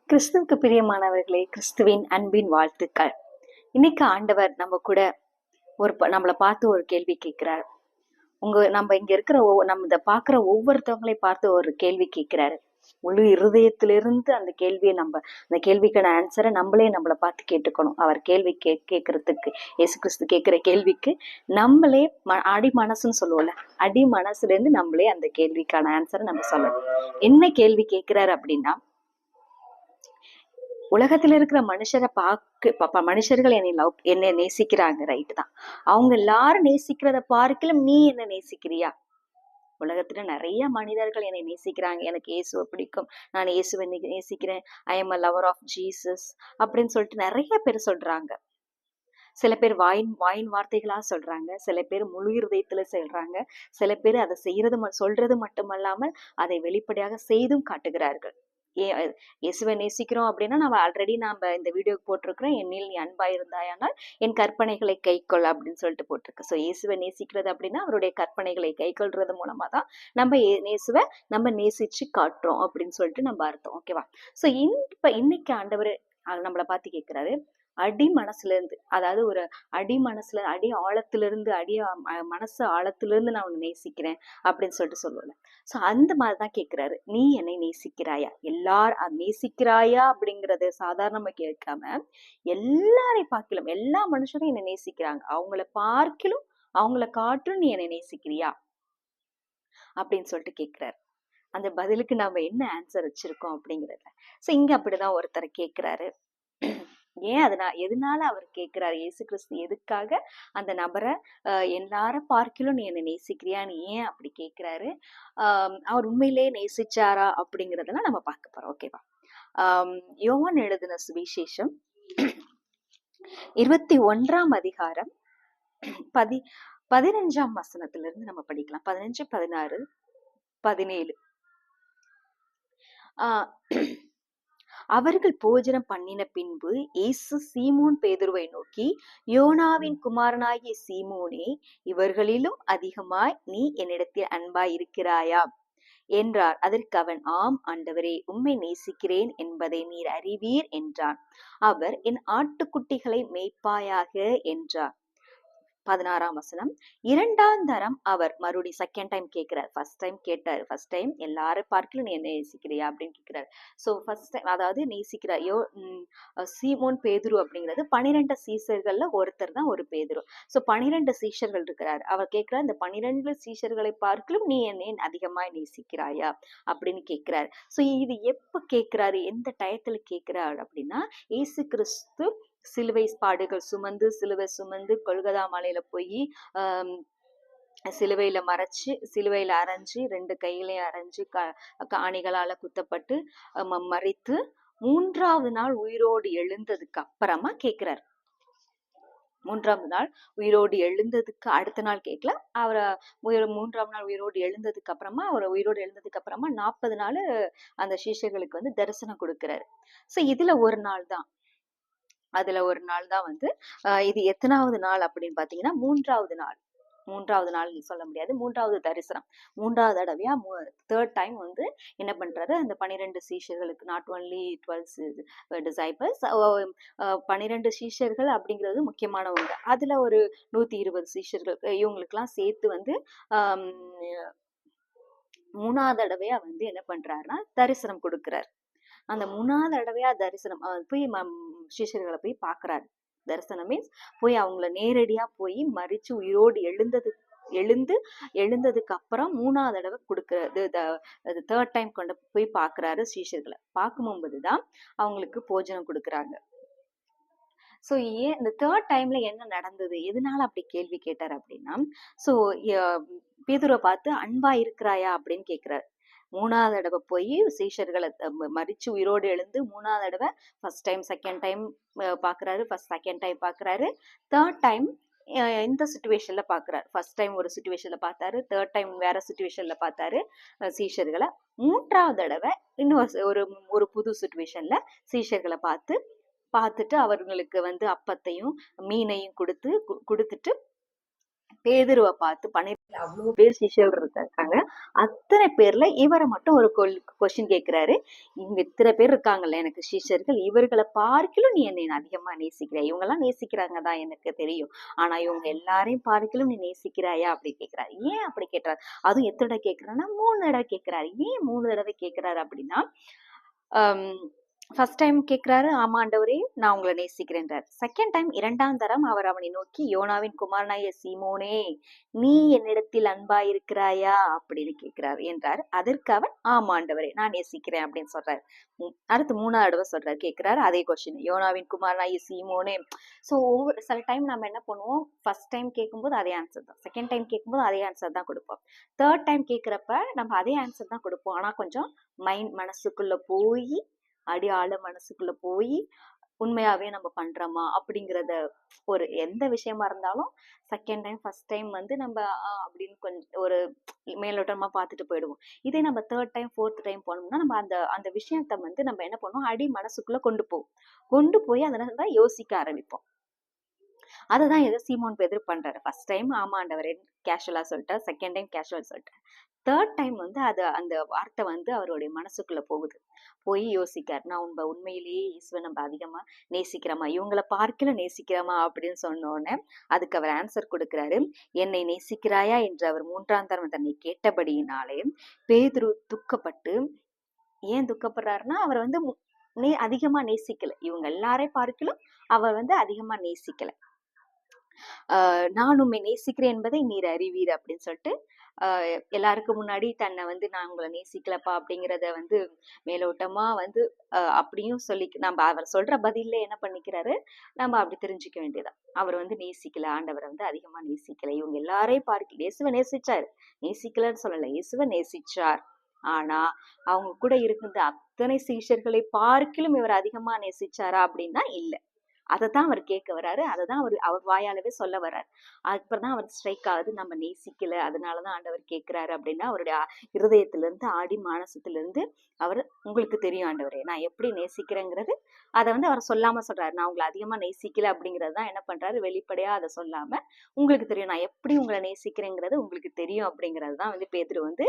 கிறிஸ்துவுக்கு பிரியமானவர்களே, கிறிஸ்துவின் அன்பின் வாழ்த்துக்கள். இன்னைக்கு ஆண்டவர் நம்ம கூட நம்மளை பார்த்து ஒரு கேள்வி கேட்கிறார். நம்ம இங்க இருக்கிற நம்ம இதை பாக்குற ஒவ்வொருத்தவங்களையும் பார்த்து ஒரு கேள்வி கேட்கிறாரு. முழு இருதயத்திலிருந்து அந்த கேள்விக்கான ஆன்சரை நம்மளை பார்த்து கேட்டுக்கணும். அவர் கேள்வி கேட்கறதுக்கு, இயேசு கிறிஸ்து கேட்கிற கேள்விக்கு நம்மளே அடி மனசுன்னு சொல்லுவோம்ல, அடி மனசுல இருந்து நம்மளே அந்த கேள்விக்கான ஆன்சரை நம்ம சொல்லணும். என்ன கேள்வி கேட்கிறாரு அப்படின்னா, உலகத்துல இருக்கிற மனுஷரை மனுஷர்கள் என்னை நேசிக்கிறாங்க, ரைட்டு தான். அவங்க எல்லாரும் நேசிக்கிறத பார்க்கலும் நீ என்ன நேசிக்கிறியா? உலகத்துல நிறைய மனிதர்கள் என்னை நேசிக்கிறாங்க, எனக்கு இயேசுவை பிடிக்கும், நான் இயேசுவை நேசிக்கிறேன், I am a lover of Jesus அப்படின்னு சொல்லிட்டு நிறைய பேர் சொல்றாங்க. சில பேர் வாயின் வார்த்தைகளா சொல்றாங்க, சில பேர் முழு இருதயத்துல சொல்றாங்க, சில பேர் அதை சொல்றது மட்டுமல்லாமல் அதை வெளிப்படையாக செய்தும் காட்டுகிறார்கள். இயேசுவை நேசிக்கிறோம் அப்படின்னா நம்ம ஆல்ரெடி இந்த வீடியோக்கு போட்டிருக்கிறோம், என்னில் நீ அன்பா இருந்தாயானால் என் கற்பனைகளை கைக்கொள் அப்படின்னு சொல்லிட்டு போட்டிருக்கு. ஸோ இயேசுவை நேசிக்கிறது அப்படின்னா அவருடைய கற்பனைகளை கைக்கொள்றது மூலமா தான் நம்ம இயேசுவை நம்ம நேசிச்சு காட்டுறோம் அப்படின்னு சொல்லிட்டு நம்ம அர்த்தம். ஓகேவா? ஸோ இன்னைக்கு ஆண்டவர் நம்மளை பார்த்து கேட்கிறாரு, அடி மனசுல இருந்து, அதாவது ஒரு அடி ஆழத்திலிருந்து மனசு ஆழத்திலிருந்து நான் உன்னை நேசிக்கிறேன் அப்படின்னு சொல்லிட்டு சொல்லுவேன். சோ அந்த மாதிரிதான் கேட்கிறாரு, நீ என்னை நேசிக்கிறாயா? நேசிக்கிறாயா அப்படிங்கறத சாதாரணமா கேட்காம, எல்லாரை பார்க்கலும், எல்லா மனுஷரும் என்னை நேசிக்கிறாங்க, அவங்கள பார்க்கலும் அவங்கள காட்டும் நீ என்னை நேசிக்கிறியா அப்படின்னு சொல்லிட்டு கேட்கிறாரு. அந்த பதிலுக்கு நாம என்ன ஆன்சர் வச்சிருக்கோம் அப்படிங்கறத. சோ இங்க அப்படிதான் ஒருத்தரை கேட்கிறாரு. எதனால அவர் கேட்கிறாரு? இயேசு கிறிஸ்து எதுக்காக அந்த நபரை எல்லாரும் பார்க்கலும் நீ என்னை நேசிக்கிறியான்னு ஏன் அப்படி கேட்கிறாரு? அவர் உண்மையிலேயே நேசிச்சாரா அப்படிங்கறதெல்லாம் நம்ம பார்க்க போறோம். ஓகேவா? யோவான் எழுதின சுவிசேஷம் 21ஆம் அதிகாரம் 15ஆம் வசனத்திலிருந்து நம்ம படிக்கலாம். 15, 16, 17. அவர்கள் போஜனம் பண்ணின பின்பு இயேசு சீமோன் பேதுருவை நோக்கி, யோனாவின் குமாரனாகிய சீமோனே, இவர்களிலும் அதிகமாய் நீ என்னிடத்தில் அன்பாய் இருக்கிறாயா என்றார். அதற்கு அவன், ஆம் ஆண்டவரே, உம்மை நேசிக்கிறேன் என்பதை நீர் அறிவீர் என்றான். அவர், என் ஆட்டுக்குட்டிகளை மேய்ப்பாயாக என்றார். 16ஆம் வசனம். 2ஆம் தரம் அவர் மறுபடியும் செகண்ட் டைம் கேட்கிறார். ஃபர்ஸ்ட் டைம் கேட்டாரு, ஃபர்ஸ்ட் டைம் எல்லாரும் பார்க்கலும் நீ என்ன நேசிக்கிறியா அப்படின்னு கேட்கிறாரு. சோ ஃபர்ஸ்ட் டைம், அதாவது நேசிக்கிறாயோ, சீமோன் பேதுரு அப்படிங்கிறது 12 சீஷர்கள்ல ஒருத்தர் தான் ஒரு பேதுரு. சோ 12 சீஷர்கள் இருக்கிறார். அவர் கேட்கிறார், இந்த 12 சீஷர்களை பார்க்கலும் நீ என்னை அதிகமாய் நேசிக்கிறாயா அப்படின்னு கேட்கிறாரு. சோ இது எப்ப கேட்கிறாரு, எந்த டயத்துல கேட்கிறாரு அப்படின்னா, இயேசு கிறிஸ்து சிலுவை பாடுகள் சுமந்து, சிலுவை சுமந்து கொல்கதா மலையில போய் சிலுவையில அரைஞ்சு 2 கையிலையும் அரைஞ்சு காணிகளால குத்தப்பட்டு மரித்து 3ஆவது நாள் உயிரோடு எழுந்ததுக்கு அப்புறமா கேட்கிறார். 3ஆவது நாள் உயிரோடு எழுந்ததுக்கு அடுத்த நாள் கேட்கல, அவரை 3ஆம் நாள் உயிரோடு எழுந்ததுக்கு அப்புறமா 40 நாள் அந்த சீஷர்களுக்கு தரிசனம் கொடுக்கிறாரு. சோ இதுல ஒரு நாள் தான், இது எத்தனாவது நாள் அப்படின்னு பாத்தீங்கன்னா 3ஆவது நாள். 3ஆவது நாள் சொல்ல முடியாது, 3ஆவது தரிசனம், 3ஆவது தடவையா தேர்ட் டைம் என்ன பண்றாரு, அந்த 12 சீஷர்களுக்கு, நாட் ஒன்லி 12 டிசைபிள்ஸ், 12 சீஷர்கள் அப்படிங்கிறது முக்கியமானவங்க. அதுல ஒரு 120 சீஷர்கள், இவங்களுக்கு எல்லாம் சேர்த்து 3ஆவது தடவையா என்ன பண்றாருன்னா தரிசனம் கொடுக்கிறார். அந்த 3ஆவது தடவையா தரிசனம் போய் சீஷர்களை போய் பாக்குறாரு. தரிசனம் மீன்ஸ் போய் அவங்கள நேரடியா போய் மரிச்சு உயிரோடு எழுந்ததுக்கு அப்புறம் 3ஆவது தடவை கொடுக்கறது, தேர்ட் டைம் கொண்டு போய் பாக்குறாரு. சீஷர்களை பார்க்கும்போதுதான் அவங்களுக்கு போஜனம் கொடுக்குறாங்க. சோ ஏன் இந்த தேர்ட் டைம்ல என்ன நடந்தது, எதனால அப்படி கேள்வி கேட்டார் அப்படின்னா, சோ பேதுருவை பார்த்து அன்பா இருக்கிறாயா அப்படின்னு கேட்கிறாரு. 3ஆவது தடவை போய் சீஷர்களை மரிச்சு உயிரோடு எழுந்து 3ஆவது தடவை ஃபர்ஸ்ட் டைம் செகண்ட் டைம் பாக்குறாரு, செகண்ட் டைம் பாக்குறாரு, தேர்ட் டைம் இந்த சிச்சுவேஷன்ல பாக்குறாரு. ஃபர்ஸ்ட் டைம் ஒரு சிச்சுவேஷன்ல பார்த்தாரு, தேர்ட் டைம் வேற சிச்சுவேஷன்ல பார்த்தாரு சீஷர்களை. 3ஆவது தடவை இன்னும் ஒரு புது சிச்சுவேஷன்ல சீஷர்களை பார்த்துட்டு அவர்களுக்கு அப்பத்தையும் மீனையும் கொடுத்துட்டு பேதுருவை பார்த்து 12 அவ்வளவு பேர் சிஷ்யர்கள் இருக்காங்க. அத்தனை பேர்ல இவரை மட்டும் ஒரு கொஸ்டின் கேட்கிறாரு. இங்க இத்தனை பேர் இருக்காங்கல்ல எனக்கு சிஷ்யர்கள், இவர்களை பார்க்கிலும் நீ என்னை அதிகமா நேசிக்கிற. இவங்க எல்லாம் நேசிக்கிறாங்க தான் எனக்கு தெரியும். ஆனா இவங்க எல்லாரையும் பார்க்கிலும் நீ நேசிக்கிறாயா அப்படி கேட்கிறாரு. ஏன் அப்படி கேட்கிறாரு? அதுவும் எத்தனை தடவை கேட்கிறாருன்னா 3 தடவை கேட்கிறாரு. ஏன் 3 தடவை கேட்கிறாரு அப்படின்னா, ஃபர்ஸ்ட் டைம் கேட்கிறாரு, ஆமா ஆண்டவரே நான் உங்களை நேசிக்கிறேன்றார். செகண்ட் டைம், 2ஆம் தரம் அவர் அவனை நோக்கி, யோனாவின் குமாரனாய சீமோனே, நீ என்னிடத்தில் அன்பாயிருக்கிறாயா அப்படின்னு கேட்கிறாரு என்றார். அதற்கு அவன், ஆமா ஆண்டவரே நான் நேசிக்கிறேன் அப்படின்னு சொல்றாரு. அடுத்து 3ஆவது தடவை சொல்றாரு, கேட்கிறாரு அதே கொஸ்டின், யோனாவின் குமாரனாய சீமோனே. ஸோ ஒவ்வொரு சில டைம் நம்ம என்ன பண்ணுவோம், ஃபர்ஸ்ட் டைம் கேட்கும்போது அதே ஆன்சர் தான், செகண்ட் டைம் கேட்கும்போது அதே ஆன்சர் தான் கொடுப்போம், தேர்ட் டைம் கேட்கிறப்ப நம்ம அதே ஆன்சர் தான் கொடுப்போம். ஆனா கொஞ்சம் மனசுக்குள்ள போய் ஆழ மனசுக்குள்ள போய் உண்மையாவே நம்ம பண்றோமா அப்படிங்கறத, ஒரு எந்த விஷயமா இருந்தாலும் செகண்ட் டைம் ஃபர்ஸ்ட் டைம் நம்ம அப்படின்னு கொஞ்சம் ஒரு மேலோட்டமா பார்த்துட்டு போயிடுவோம். இதே நம்ம தேர்ட் டைம் ஃபோர்த் டைம் போனோம்னா நம்ம அந்த அந்த விஷயத்த நம்ம என்ன பண்ணுவோம், மனசுக்குள்ள கொண்டு போய் அதை நம்ம யோசிக்க ஆரம்பிப்போம். அதுதான் எதை சீமோன் பேதுரு பண்றாரு. ஃபர்ஸ்ட் டைம் ஆமா ஆண்டவரே கேஷுவலா சொல்லிட்டார், செகண்ட் டைம் கேஷுவல் சொல்லிட்டார், தேர்ட் டைம் அது அந்த வார்த்தை அவருடைய மனசுக்குள்ள போய் யோசிக்கார். நான் உண்மையிலேயே இயேசுவை நம்ம அதிகமா நேசிக்கிறோமா, இவங்களை பார்க்கல நேசிக்கிறோமா அப்படின்னு சொன்ன உடனே அதுக்கு அவர் ஆன்சர் கொடுக்கிறாரு. என்னை நேசிக்கிறாயா என்று அவர் 3ஆம் தரம் தன்னை கேட்டபடியினாலே பேதுரு துக்கப்பட்டு, ஏன் துக்கப்படுறாருன்னா அவர் அதிகமா நேசிக்கல, இவங்க எல்லாரையும் பார்க்கலும் அவர் அதிகமா நேசிக்கல. நான் உண்மை நேசிக்கிறேன் என்பதை நீர் அறிவீர் அப்படின்னு சொல்லிட்டு எல்லாருக்கும் முன்னாடி தன்னை நான் உங்களை நேசிக்கலப்பா அப்படிங்கிறத மேலோட்டமா அப்படியும் சொல்லி நம்ம அவர் சொல்ற பதில என்ன பண்ணிக்கிறாரு, நம்ம அப்படி தெரிஞ்சுக்க வேண்டியதான். அவர் நேசிக்கல, ஆண்டவரை அதிகமா நேசிக்கல, இவங்க எல்லாரையும் பார்க்கல. இயேசுவை நேசிச்சாரு, நேசிக்கலன்னு சொல்லல, இயேசுவை நேசிச்சார். ஆனா அவங்க கூட இருக்கின்ற அத்தனை சீஷர்களை பார்க்கிலும் இவர் அதிகமா நேசிச்சாரா அப்படின்னா இல்ல. அதைத்தான் அவர் கேட்க வர்றாரு, அதைதான் அவர் வாயாலவே சொல்ல வர்றாரு. அதுக்கப்புறம் தான் அவர் ஸ்ட்ரைக் ஆகுது, நம்ம நேசிக்கல அதனாலதான் ஆண்டவர் கேட்கிறாரு அப்படின்னா அவருடைய இருதயத்திலிருந்து ஆடி மானசத்திலிருந்து அவர், உங்களுக்கு தெரியும் ஆண்டவரே நான் எப்படி நேசிக்கிறேங்கிறது, அதை அவர் சொல்லாம சொல்றாரு. நான் உங்களை அதிகமா நேசிக்கல அப்படிங்கிறது தான் என்ன பண்றாரு, வெளிப்படையா அதை சொல்லாம உங்களுக்கு தெரியும் நான் எப்படி உங்களை நேசிக்கிறேங்கிறது உங்களுக்கு தெரியும் அப்படிங்கிறது தான் பேதுரு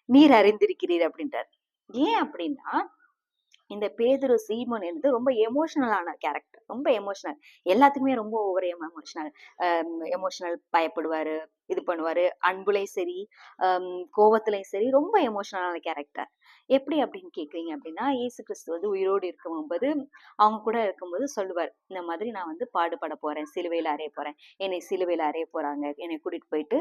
நீர் அறிந்திருக்கிறீர் அப்படின்றார். ஏன் அப்படின்னா இந்த பேதுரு சீமோன் ரொம்ப எமோஷனலான கேரக்டர், ரொம்ப எமோஷனல், எல்லாத்துக்குமே ரொம்ப ஒவ்வொரு எமோஷனல் பயப்படுவாரு, இது பண்ணுவாரு, அன்புலையும் சரி கோவத்திலையும் சரி ரொம்ப எமோஷனலான கேரக்டர். எப்படி அப்படின்னு கேக்குறீங்க அப்படின்னா, இயேசு கிறிஸ்து உயிரோடு இருக்கும்போது அவங்க கூட இருக்கும்போது சொல்லுவார், இந்த மாதிரி நான் பாடுபட போறேன், சிலுவையில அறைய போறேன், என்னை சிலுவையில அறைய போறாங்க, என்னை கூட்டிட்டு போயிட்டு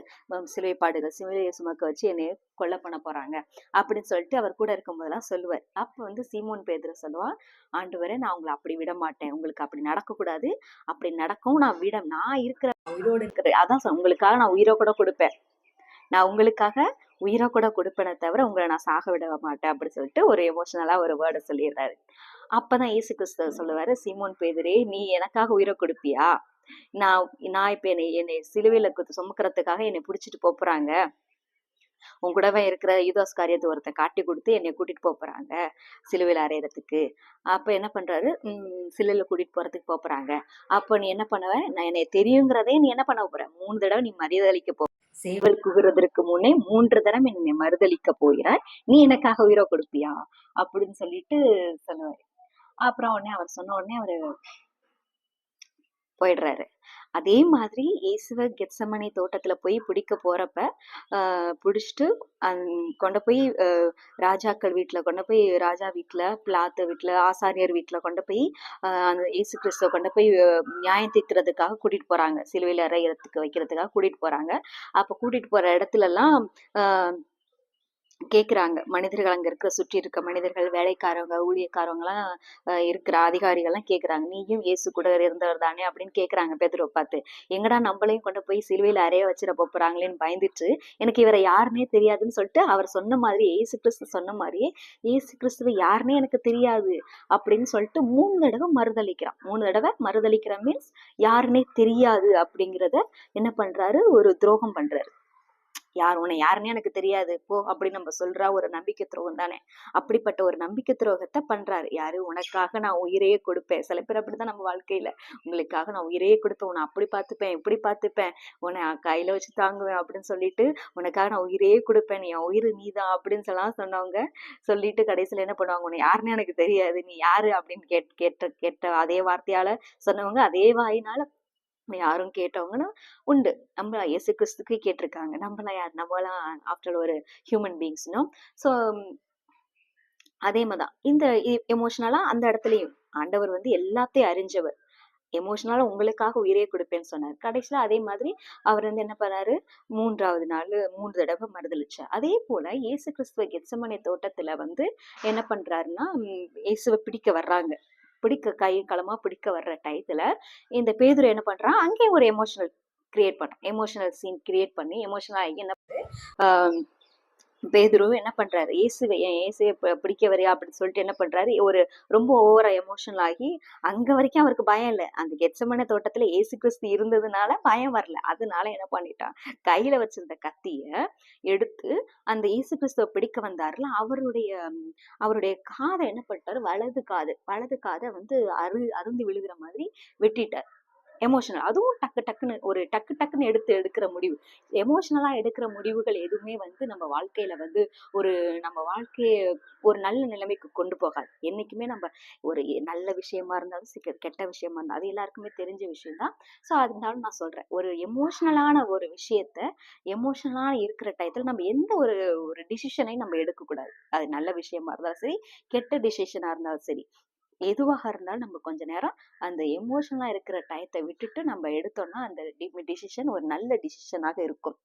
சிலுவை பாடுகள், சிலுவையை சுமக்க வச்சு என்னை கொலை பண்ண போறாங்க அப்படின்னு சொல்லிட்டு அவர் கூட இருக்கும்போதெல்லாம் சொல்லுவார். அப்ப சீமோன் பேதுரு சொல்லுவான், ஆண்டவரே நான் உங்களை அப்படி விட மாட்டேன், உங்களுக்கு அப்படி நடக்கக்கூடாது, அப்படி நடக்கவும் நான் இருக்கிற உயிரோடு இருக்கிறேன், அதான் உங்களுக்காக நான் உயிரை கூட கொடுப்பேன், நான் உங்களுக்காக உயிரை கூட கொடுப்பேனே தவிர உங்களை நான் சாக விட மாட்டேன் அப்படின்னு சொல்லிட்டு ஒரு எமோஷனலா ஒரு வேர்டை சொல்லிடுறாரு. அப்பதான் இயேசு கிறிஸ்து சொல்லுவாரு, சீமோன் பேதுரே நீ எனக்காக உயிரை கொடுப்பியா, நான் இப்ப என்னை சிலுவையில சுமக்கிறதுக்காக என்னை புடிச்சிட்டு போறாங்க, உன் கூடவே இருக்கிற யூதாஸ் காரியத்தை ஒருத்தன் காட்டி கொடுத்து என்னை கூட்டிட்டு போறாங்க சிலுவையில அறையறதுக்கு. அப்ப என்ன பண்றாரு, சிலுவையில கூட்டிட்டு போறதுக்கு போறாங்க. அப்ப நீ என்ன பண்ணுவ, நான் என்னை தெரியுங்கிறதே நீ என்ன பண்ண போற, 3 தடவை நீ மரியாதைக்க போ, சேவல் குகிறதற்கு முன்னே 3 தடவை என்னை மறுதளிக்க போகிறாய், நீ எனக்காக உயிரை கொடுப்பியா அப்படின்னு சொல்லிட்டு சொல்லுவாரு. அப்புறம் உடனே அவர் சொன்ன உடனே அவரு போயிடுறாரு. அதே மாதிரி இயேசுவ கெத்சமனே தோட்டத்துல போய் பிடிக்க போறப்ப பிடிச்சிட்டு கொண்டு போய் ராஜாக்கள் வீட்டுல கொண்டு போய், ராஜா வீட்டுல, பிலாத்து வீட்டுல, ஆசாரியர் வீட்டுல கொண்டு போய் அந்த இயேசு கிறிஸ்துவ கொண்டு போய் நியாயம் தீர்க்கிறதுக்காக கூட்டிட்டு போறாங்க, சிலுவையில அறையறதுக்கு வைக்கிறதுக்காக கூட்டிட்டு போறாங்க. அப்ப கூட்டிட்டு போற இடத்துல எல்லாம் கேக்குறாங்க மனிதர்கள், அங்க இருக்கிற சுற்றி இருக்க மனிதர்கள், வேலைக்காரவங்க, ஊழியக்காரவங்க எல்லாம் இருக்கிற அதிகாரிகள் எல்லாம் கேக்குறாங்க, நீயும் இயேசு கூட இருந்தவர் தானே அப்படின்னு கேக்குறாங்க பேதுருவை பார்த்து. எங்கடா நம்மளையும் கொண்டு போய் சிலுவையில அறைய வச்சிட போறாங்களேன்னு பயந்துட்டு, எனக்கு இவரை யாருன்னே தெரியாதுன்னு சொல்லிட்டு அவர் சொன்ன மாதிரி, இயேசு கிறிஸ்து சொன்ன மாதிரியே இயேசு கிறிஸ்துவ யாருன்னே எனக்கு தெரியாது அப்படின்னு சொல்லிட்டு 3 தடவை மறுதளிக்கிறான். 3 தடவை மறுதளிக்கிற மீன்ஸ் யாருன்னே தெரியாது அப்படிங்கிறத என்ன பண்றாரு, ஒரு துரோகம் பண்றாரு. உன்னை யாருன்னே எனக்கு தெரியாது போ அப்படின்னு நம்ம சொல்றா ஒரு நம்பிக்கை துரோகம் தானே. அப்படிப்பட்ட ஒரு நம்பிக்கை துரோகத்தை பண்றாரு யாரு? உனக்காக நான் உயிரையே கொடுப்பேன். சில பேர் அப்படிதான் நம்ம வாழ்க்கையில, உங்களுக்காக நான் உயிரையே கொடுப்பேன், உன்னை அப்படி பார்த்துப்பேன் இப்படி பார்த்துப்பேன், உன்னை கையில வச்சு தாங்குவேன் அப்படின்னு சொல்லிட்டு, உனக்காக நான் உயிரையே கொடுப்பேன், என் உயிர் நீதான் அப்படின்னு சொன்னவங்க சொல்லிட்டு கடைசியில என்ன பண்ணுவாங்க, உன்னை யாருன்னு எனக்கு தெரியாது, நீ யாரு அப்படின்னு கேட்ட அதே வார்த்தையால சொன்னவங்க அதே வாயினால யாரும் கேட்டவங்கன்னா உண்டு. நம்ம இயேசு கிறிஸ்துக்கு கேட்டிருக்காங்க. நம்மளாம் ஆஃப்டர் ஒரு ஹியூமன் பீயிங்ஸ்னோ. ஸோ அதே மாதிரிதான் இந்த எமோஷனலா அந்த இடத்துலயும் ஆண்டவர் வந்து எல்லாத்தையும் அறிஞ்சவர். எமோஷனலா உங்களுக்காக உயிரே கொடுப்பேன்னு சொன்னார். கடைசியில அதே மாதிரி அவர் வந்து என்ன பண்ணாரு, 3வது நாள் 3 தடவை மறுதளிச்சார். அதே போல இயேசு கிறிஸ்துவ கெத்செமனே தோட்டத்துல வந்து என்ன பண்றாருன்னா, இயேசுவை பிடிக்க வர்றாங்க. கை களமா பிடிக்க வர்ற டயத்துல இந்த பேதுரு என்ன பண்றான், அங்கே ஒரு எமோஷனல் சீன் கிரியேட் பண்ணி எமோஷனல் ஆகி என்ன ஆஹ் பேதுரு என்ன பண்றாரு, இயேசுவை பிடிக்க வரியா அப்படின்னு சொல்லிட்டு என்ன பண்றாரு, ஒரு ரொம்ப ஓவரா எமோஷனல் ஆகி அங்க வரைக்கும் அவருக்கு பயம் இல்லை. அந்த கெத்செமனே தோட்டத்துல இயேசு கிறிஸ்து இருந்ததுனால பயம் வரல. அதனால என்ன பண்ணிட்டான், கையில வச்சிருந்த கத்திய எடுத்து அந்த இயேசு கிறிஸ்துவ பிடிக்க வந்தாருல அவருடைய காதை என்ன பண்ணிட்டாரு, வலது காதை வந்து அருந்து விழுகிற மாதிரி வெட்டிட்டார். எமோஷனல், அதுவும் டக்கு டக்குன்னு எடுக்கிற முடிவு. எமோஷனலா எடுக்கிற முடிவுகள் எதுவுமே வந்து நம்ம வாழ்க்கையில வந்து நம்ம வாழ்க்கைய ஒரு நல்ல நிலைமைக்கு கொண்டு போகாது. என்னைக்குமே நம்ம ஒரு நல்ல விஷயமா இருந்தாலும் சரி, கெட்ட விஷயமா இருந்தாலும் அது எல்லாருக்குமே தெரிஞ்ச விஷயம் தான். ஸோ அதனால நான் சொல்றேன், ஒரு எமோஷனலான ஒரு விஷயத்த எமோஷனலா இருக்கிற டயத்துல நம்ம எந்த ஒரு டிசிஷனையும் நம்ம எடுக்கக்கூடாது. அது நல்ல விஷயமா இருந்தாலும் சரி, கெட்ட டிசிஷனா இருந்தாலும் சரி, எதுவாக இருந்தாலும் நம்ம கொஞ்ச நேரம் அந்த எமோஷனலா இருக்கிற டயத்தை விட்டுட்டு நம்ம எடுத்தோம்னா அந்த டிசிஷன் ஒரு நல்ல டிசிஷனாக இருக்கும்.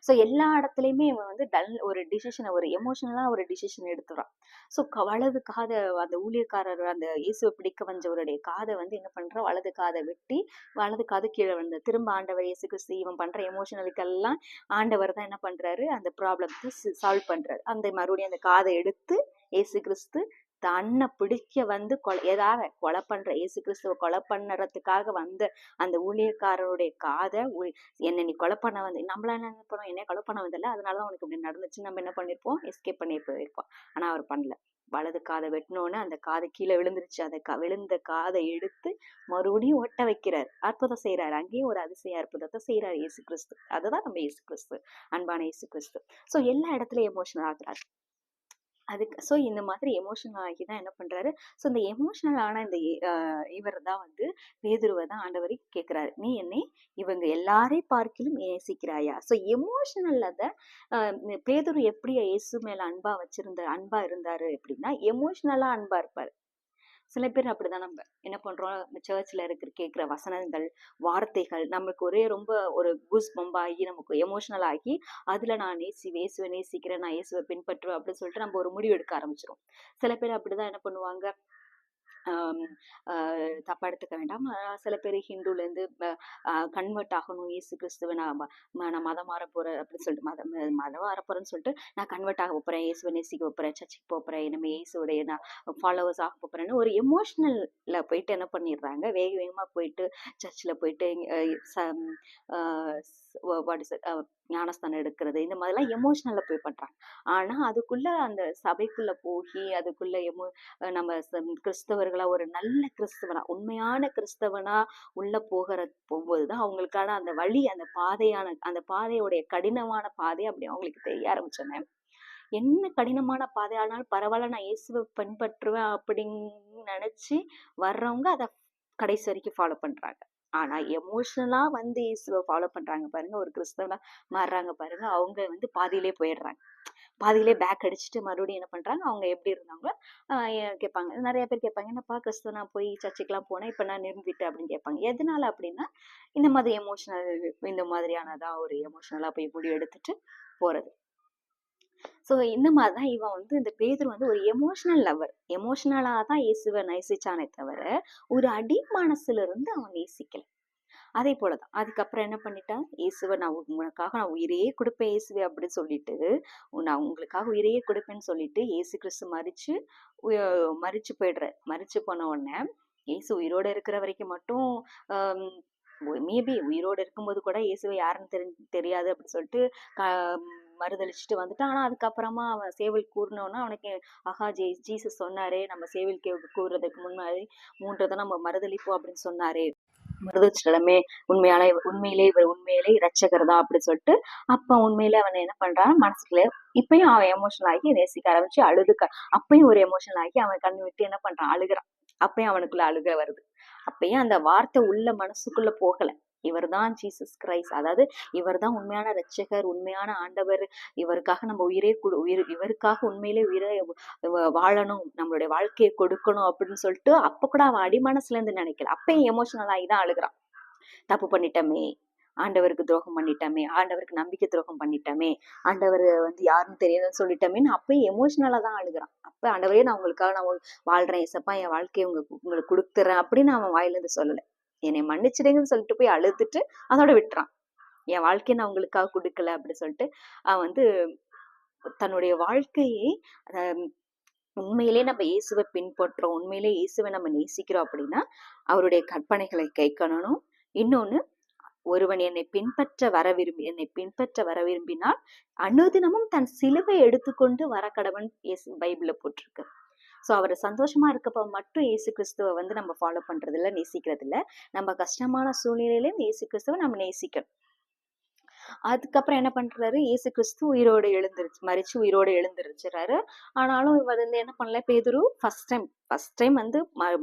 ஸோ எல்லா இடத்துலயுமே இவன் வந்து ஒரு டிசிஷனை ஒரு எமோஷனலா ஒரு டிசிஷன் எடுத்துறான். ஸோ வலது காதை அந்த ஊழியக்காரர் அந்த இயேசுவை பிடிக்க வந்தவருடைய காதை வந்து என்ன பண்றான், வலது காதை வெட்டி வலது காது கீழே வந்து திரும்ப ஆண்டவர் இயேசு கிறிஸ்து இவன் பண்ற எமோஷனலுக்கெல்லாம் ஆண்டவர் தான் என்ன பண்றாரு, அந்த ப்ராப்ளத்தை சால்வ் பண்றாரு. அந்த மறுபடியும் அந்த காதை எடுத்து இயேசு கிறிஸ்து தன்னை பிடிக்க வந்து ஏதாவது கொலை பண்ற இயேசு கிறிஸ்துவ கொலை பண்ணுறதுக்காக வந்த அந்த ஊழியக்காரருடைய காதை என்ன நீ கொலை பண்ண வந்து நம்மள என்ன நினைப்போம், என்ன கொலை பண்ண வந்தல அதனாலதான் உனக்கு இப்படி நடந்துச்சு நம்ம என்ன பண்ணிருப்போம், எஸ்கேப் பண்ணி போயிருப்போம். ஆனா அவர் பண்ணல. வலது காதை வெட்டினோன்னு அந்த காது கீழே விழுந்துருச்சு. அதை விழுந்த காதை எடுத்து மறுபடியும் ஒட்ட வைக்கிறார், அற்புதம் செய்யறாரு. அங்கேயும் ஒரு அதிசய அற்புதத்தை செய்யறாரு இயேசு கிறிஸ்து. அதுதான் நம்ம இயேசு கிறிஸ்து, அன்பான இயேசு கிறிஸ்து. சோ எல்லா இடத்துலயும் எமோஷனல் ஆகுறாரு. அதுக்கு ஸோ இந்த மாதிரி எமோஷனல் ஆகி தான் என்ன பண்றாரு. ஸோ இந்த எமோஷனல் ஆன இந்த இவர் தான் வந்து பேதுருவை தான் ஆண்டவர் கேட்கிறாரு, நீ என்னை இவங்க எல்லாரையும் பார்க்கிலும் நேசிக்கிறாயா? ஸோ எமோஷனல் அத பேதுரு எப்படி இயேசு மேல அன்பா இருந்தாரு அப்படின்னா, எமோஷனலா அன்பா இருப்பாரு. சில பேர் அப்படிதான். நம்ம என்ன பண்றோம், சர்ச்ல கேட்கிற வசனங்கள், வார்த்தைகள் நமக்கு ரொம்ப ஒரு கூஸ் பம்ப் ஆகி நமக்கு எமோஷனல் ஆகி அதுல நான் இயேசுவை நேசிக்கிறேன், நான் இயேசுவை பின்பற்றுவேன் அப்படின்னு சொல்லிட்டு நம்ம ஒரு முடிவு எடுக்க ஆரம்பிச்சிரும். சில பேர் அப்படிதான் என்ன பண்ணுவாங்க, தப்பா எடுத்துக்க வேண்டாம். சில பேர் ஹிந்துல இருந்து கன்வெர்ட் ஆகணும், இயேசு கிறிஸ்துவ நான் மதம் மாற போறேன் அப்படின்னு சொல்லிட்டு மதம் மாற போறேன்னு சொல்லிட்டு நான் கன்வெர்ட் ஆக போறேன், இயேசுவை நேசிக்க போறேன், சர்ச்சுக்கு போறேன், இனிமே இயேசுடைய நான் ஃபாலோவர்ஸ் ஆக போறேன்னு ஒரு எமோஷனல்ல போயிட்டு என்ன பண்ணிடுறாங்க, வேக வேகமா போயிட்டு சர்ச்சில் போயிட்டு ஞானஸ்தானம் எடுக்கிறது, இந்த மாதிரிலாம் எமோஷனல்ல போய் பண்றாங்க. ஆனா அதுக்குள்ள அந்த சபைக்குள்ள போய் அதுக்குள்ள நம்ம கிறிஸ்தவர்களா ஒரு நல்ல கிறிஸ்தவனா உண்மையான கிறிஸ்தவனா உள்ள போகும்போதுதான் அவங்களுக்கான அந்த வழி, அந்த பாதையோடைய கடினமான பாதை அப்படி அவங்களுக்கு தெரிய ஆரம்பிச்சோன்னே, என்ன கடினமான பாதை ஆனாலும் பரவாயில்ல நான் இயேசுவை பின்பற்றுவேன் அப்படின்னு நினைச்சு வர்றவங்க அதை கடைசி வரைக்கும் ஃபாலோ பண்றாங்க. ஆனா எமோஷனலா வந்து இயேசுவை ஃபாலோ பண்றாங்க பாருங்க, ஒரு கிறிஸ்தவனா மாறுறாங்க பாருங்க, அவங்க வந்து பாதியிலே போயிடுறாங்க. பாதியிலே பேக் அடிச்சுட்டு மறுபடியும் என்ன பண்றாங்க, அவங்க எப்படி இருந்தாங்களோ கேட்பாங்க. நிறைய பேர் கேட்பாங்க, என்னப்பா கிறிஸ்துவ நான் போய் சர்ச்சுக்கெல்லாம் போனேன், இப்ப நான் நிறுத்திட்டேன் அப்படின்னு கேட்பாங்க. எதனால அப்படின்னா, இந்த மாதிரி இந்த மாதிரியானதான் ஒரு எமோஷனலா போய் முடிவு எடுத்துட்டு போறது. சோ இந்த மாதிரிதான் இவன் வந்து இந்த பேதுரு வந்து ஒரு எமோஷனல் லவர். எமோஷனலா தான் இயேசுவை நேசிச்சானே தவிர ஒரு அடி மனசுல இருந்து அவன் நேசிக்கல. அதே போலதான் அதுக்கப்புறம் என்ன பண்ணிட்டான், இயேசுவை நான் உனக்காக நான் உயிரையே கொடுப்பேன் இயேசுவே அப்படின்னு சொல்லிட்டு, நான் உங்களுக்காக உயிரையே கொடுப்பேன்னு சொல்லிட்டு இயேசு கிறிஸ்து மரிச்சு போன உடனே இயேசு உயிரோட இருக்கிற வரைக்கும் மட்டும் மேபி உயிரோடு இருக்கும்போது கூட இயேசுவை யாருன்னு தெரியாது அப்படின்னு சொல்லிட்டு மறுதளிச்சுட்டு வந்துட்டான். ஆனா அதுக்கப்புறமா அவன் சேவல் கூறினோன்னா அவனுக்கு ஆஹா ஜீசஸ் சொன்னாரே, நம்ம சேவல் கூறுறதுக்கு முன்னாடி 3 தான் நம்ம மறுதளிப்போம் அப்படின்னு சொன்னாரே, மறுதளிச்சிடமே, உண்மையிலே இவர் உண்மையிலே இரட்சகர் தான் அப்படின்னு சொல்லிட்டு அப்ப உண்மையிலே அவன் என்ன பண்றான் மனசுக்குள்ள இப்பயும் அவன் எமோஷனல் ஆகி நேசிக்க ஆரம்பிச்சு அப்பயும் ஒரு எமோஷனல் ஆகி அவன் கண்ணு விட்டு என்ன பண்றான், அழுகுறான். அப்பயும் அவனுக்குள்ள அழுக வருது. அப்பயும் அந்த வார்த்தை உள்ள மனசுக்குள்ள போகல. இவர்தான் ஜீசஸ் கிரைஸ்ட், அதாவது இவர்தான் உண்மையான இரட்சகர், உண்மையான ஆண்டவர். இவருக்காக நம்ம இவருக்காக உண்மையிலே உயிரை வாழணும், நம்மளுடைய வாழ்க்கையை கொடுக்கணும் அப்படின்னு சொல்லிட்டு அப்ப கூட அவன் அடிமனசுல இருந்து நினைக்கல. அப்பயும் எமோஷனல் ஆகி தான் அழுகுறான். தப்பு பண்ணிட்டோமே, ஆண்டவருக்கு துரோகம் பண்ணிட்டோமே, ஆண்டவருக்கு நம்பிக்கை துரோகம் பண்ணிட்டோமே, ஆண்டவர் யாருன்னு தெரியாதுன்னு சொல்லிட்டோமேன்னு அப்பயும் எமோஷனலா தான் அழுகுறான். அப்ப ஆண்டவரே நான் உங்களுக்காக நான் வாழ்றேன் ஏசப்பா, என் வாழ்க்கையை உங்களுக்கு கொடுத்துறேன் அப்படின்னு அவன் வாயில இருந்து சொல்லல. என்னை மன்னிச்சிடுங்கன்னு சொல்லிட்டு போய் அழுதுட்டு அதோட விட்டுறான். என் வாழ்க்கையை நான் உங்களுக்காக கொடுக்கல அப்படின்னு சொல்லிட்டு அவன் தன்னுடைய வாழ்க்கையை உண்மையிலே நம்ம இயேசுவை பின்பற்றோம், உண்மையிலே இயேசுவை நம்ம நேசிக்கிறோம் அப்படின்னா அவருடைய கற்பனைகளை கேட்கணும். இன்னொன்னு, ஒருவன் என்னை பின்பற்ற வர விரும்பினால் அனுதினமும் தன் சிலுவை எடுத்துக்கொண்டு வர கடவன் பைபிள்ல போட்டிருக்கு. சோ அவர் சந்தோஷமா இருக்கப்ப மட்டும் இயேசு கிறிஸ்துவ நம்ம ஃபாலோ பண்றது இல்ல, நேசிக்கிறது இல்ல. நம்ம கஷ்டமான சூழ்நிலையிலும் இயேசு கிறிஸ்துவ நம்ம நேசிக்கணும். அதுக்கப்புறம் என்ன பண்றாரு, இயேசு கிறிஸ்து மரிச்சு உயிரோடு எழுந்திருச்சுறாரு. ஆனாலும் இவர் என்ன பண்ணல, பேதுரு ஃபர்ஸ்ட் டைம்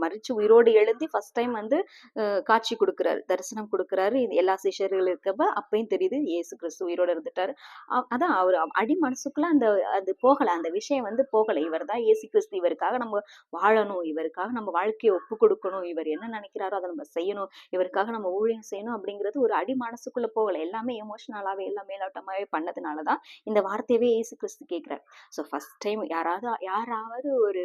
மரிச்சு உயிரோடு எழுந்தி ஃபர்ஸ்ட் டைம் காட்சி கொடுக்கிறாரு, தரிசனம் கொடுக்கிறாரு எல்லா சிஷ்யர்கள் இருக்கப்ப. அப்பயும் தெரியுது இயேசு கிறிஸ்து உயிரோடு இருந்துட்டாரு. அதான் அவர் அடி மனசுக்குள்ள அது போகல, அந்த விஷயம் போகல. இவர் தான் இயேசு கிறிஸ்து, இவருக்காக நம்ம வாழணும், இவருக்காக நம்ம வாழ்க்கையை ஒப்பு கொடுக்கணும், இவர் என்ன நினைக்கிறாரோ அதை நம்ம செய்யணும், இவருக்காக நம்ம ஊழியம் செய்யணும் அப்படிங்கிறது ஒரு அடி மனசுக்குள்ள போகல. எல்லாமே எமோஷனலாவே எல்லாம் மேலோட்டமாவே பண்ணதுனாலதான் இந்த வார்த்தையவே இயேசு கிறிஸ்து கேட்கிறார். சோ ஃபர்ஸ்ட் டைம் யாராவது ஒரு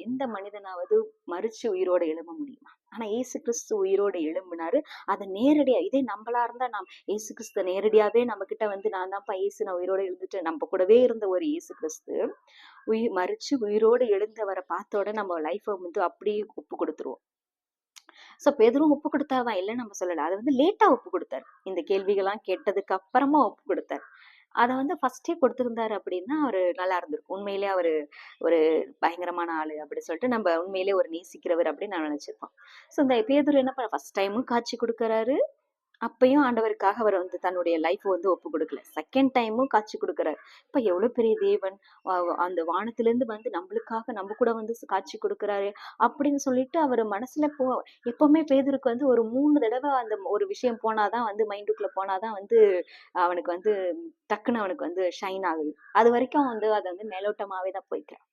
எந்த மனிதனாவது மரிச்சு உயிரோட எழும்ப முடியுமா? ஆனா இயேசு கிறிஸ்து உயிரோட எழும்பினாரு. அதை நேரடியா, இதே நம்மளா இருந்தா நாம் இயேசு கிறிஸ்து நேரடியாவே நம்ம கிட்ட நான் தான்ப்பா இயேசு, நான் உயிரோட எழுந்துட்டு நம்ம கூடவே இருந்த ஒரு இயேசு கிறிஸ்து மரிச்சு உயிரோடு எழுந்தவரை பார்த்தோட நம்ம லைஃபை அப்படியே ஒப்பு கொடுத்துருவோம். சோ பேதுரும் ஒப்பு கொடுத்தாதான் இல்லைன்னு நம்ம சொல்லல. அதை லேட்டா ஒப்பு கொடுத்தாரு. இந்த கேள்விகள்லாம் கேட்டதுக்கு அப்புறமா ஒப்பு கொடுத்தாரு. அதை ஃபர்ஸ்டே கொடுத்திருந்தாரு அப்படின்னா அவரு நல்லா இருந்திருக்கும். உண்மையிலே அவரு ஒரு பயங்கரமான ஆளு அப்படி சொல்லிட்டு நம்ம உண்மையிலே ஒரு நேசிக்கிறவர் அப்படின்னு நான் நினைச்சிருப்போம். சோ இந்த பேதுரு என்ன பண்ண, ஃபர்ஸ்ட் டைமும் காட்சி கொடுக்கறாரு. அப்பயும் ஆண்டவருக்காக அவர் தன்னுடைய லைஃப் ஒப்பு கொடுக்கல. செகண்ட் டைமும் காட்சி கொடுக்கிறார். இப்ப எவ்வளவு பெரிய தேவன், அந்த வானத்திலிருந்து நம்மளுக்காக நம்ம கூட காட்சி கொடுக்கிறாரு அப்படின்னு சொல்லிட்டு அவர் மனசுல எப்பவுமே பேதுருக்கு ஒரு 3 தடவை அந்த ஒரு விஷயம் போனாதான் மைண்டுக்குள்ள போனாதான் அவனுக்கு டக்குன்னு அவனுக்கு ஷைன் ஆகுது. அது வரைக்கும் அதை மேலோட்டமாவே தான் போய்க்கிறான்.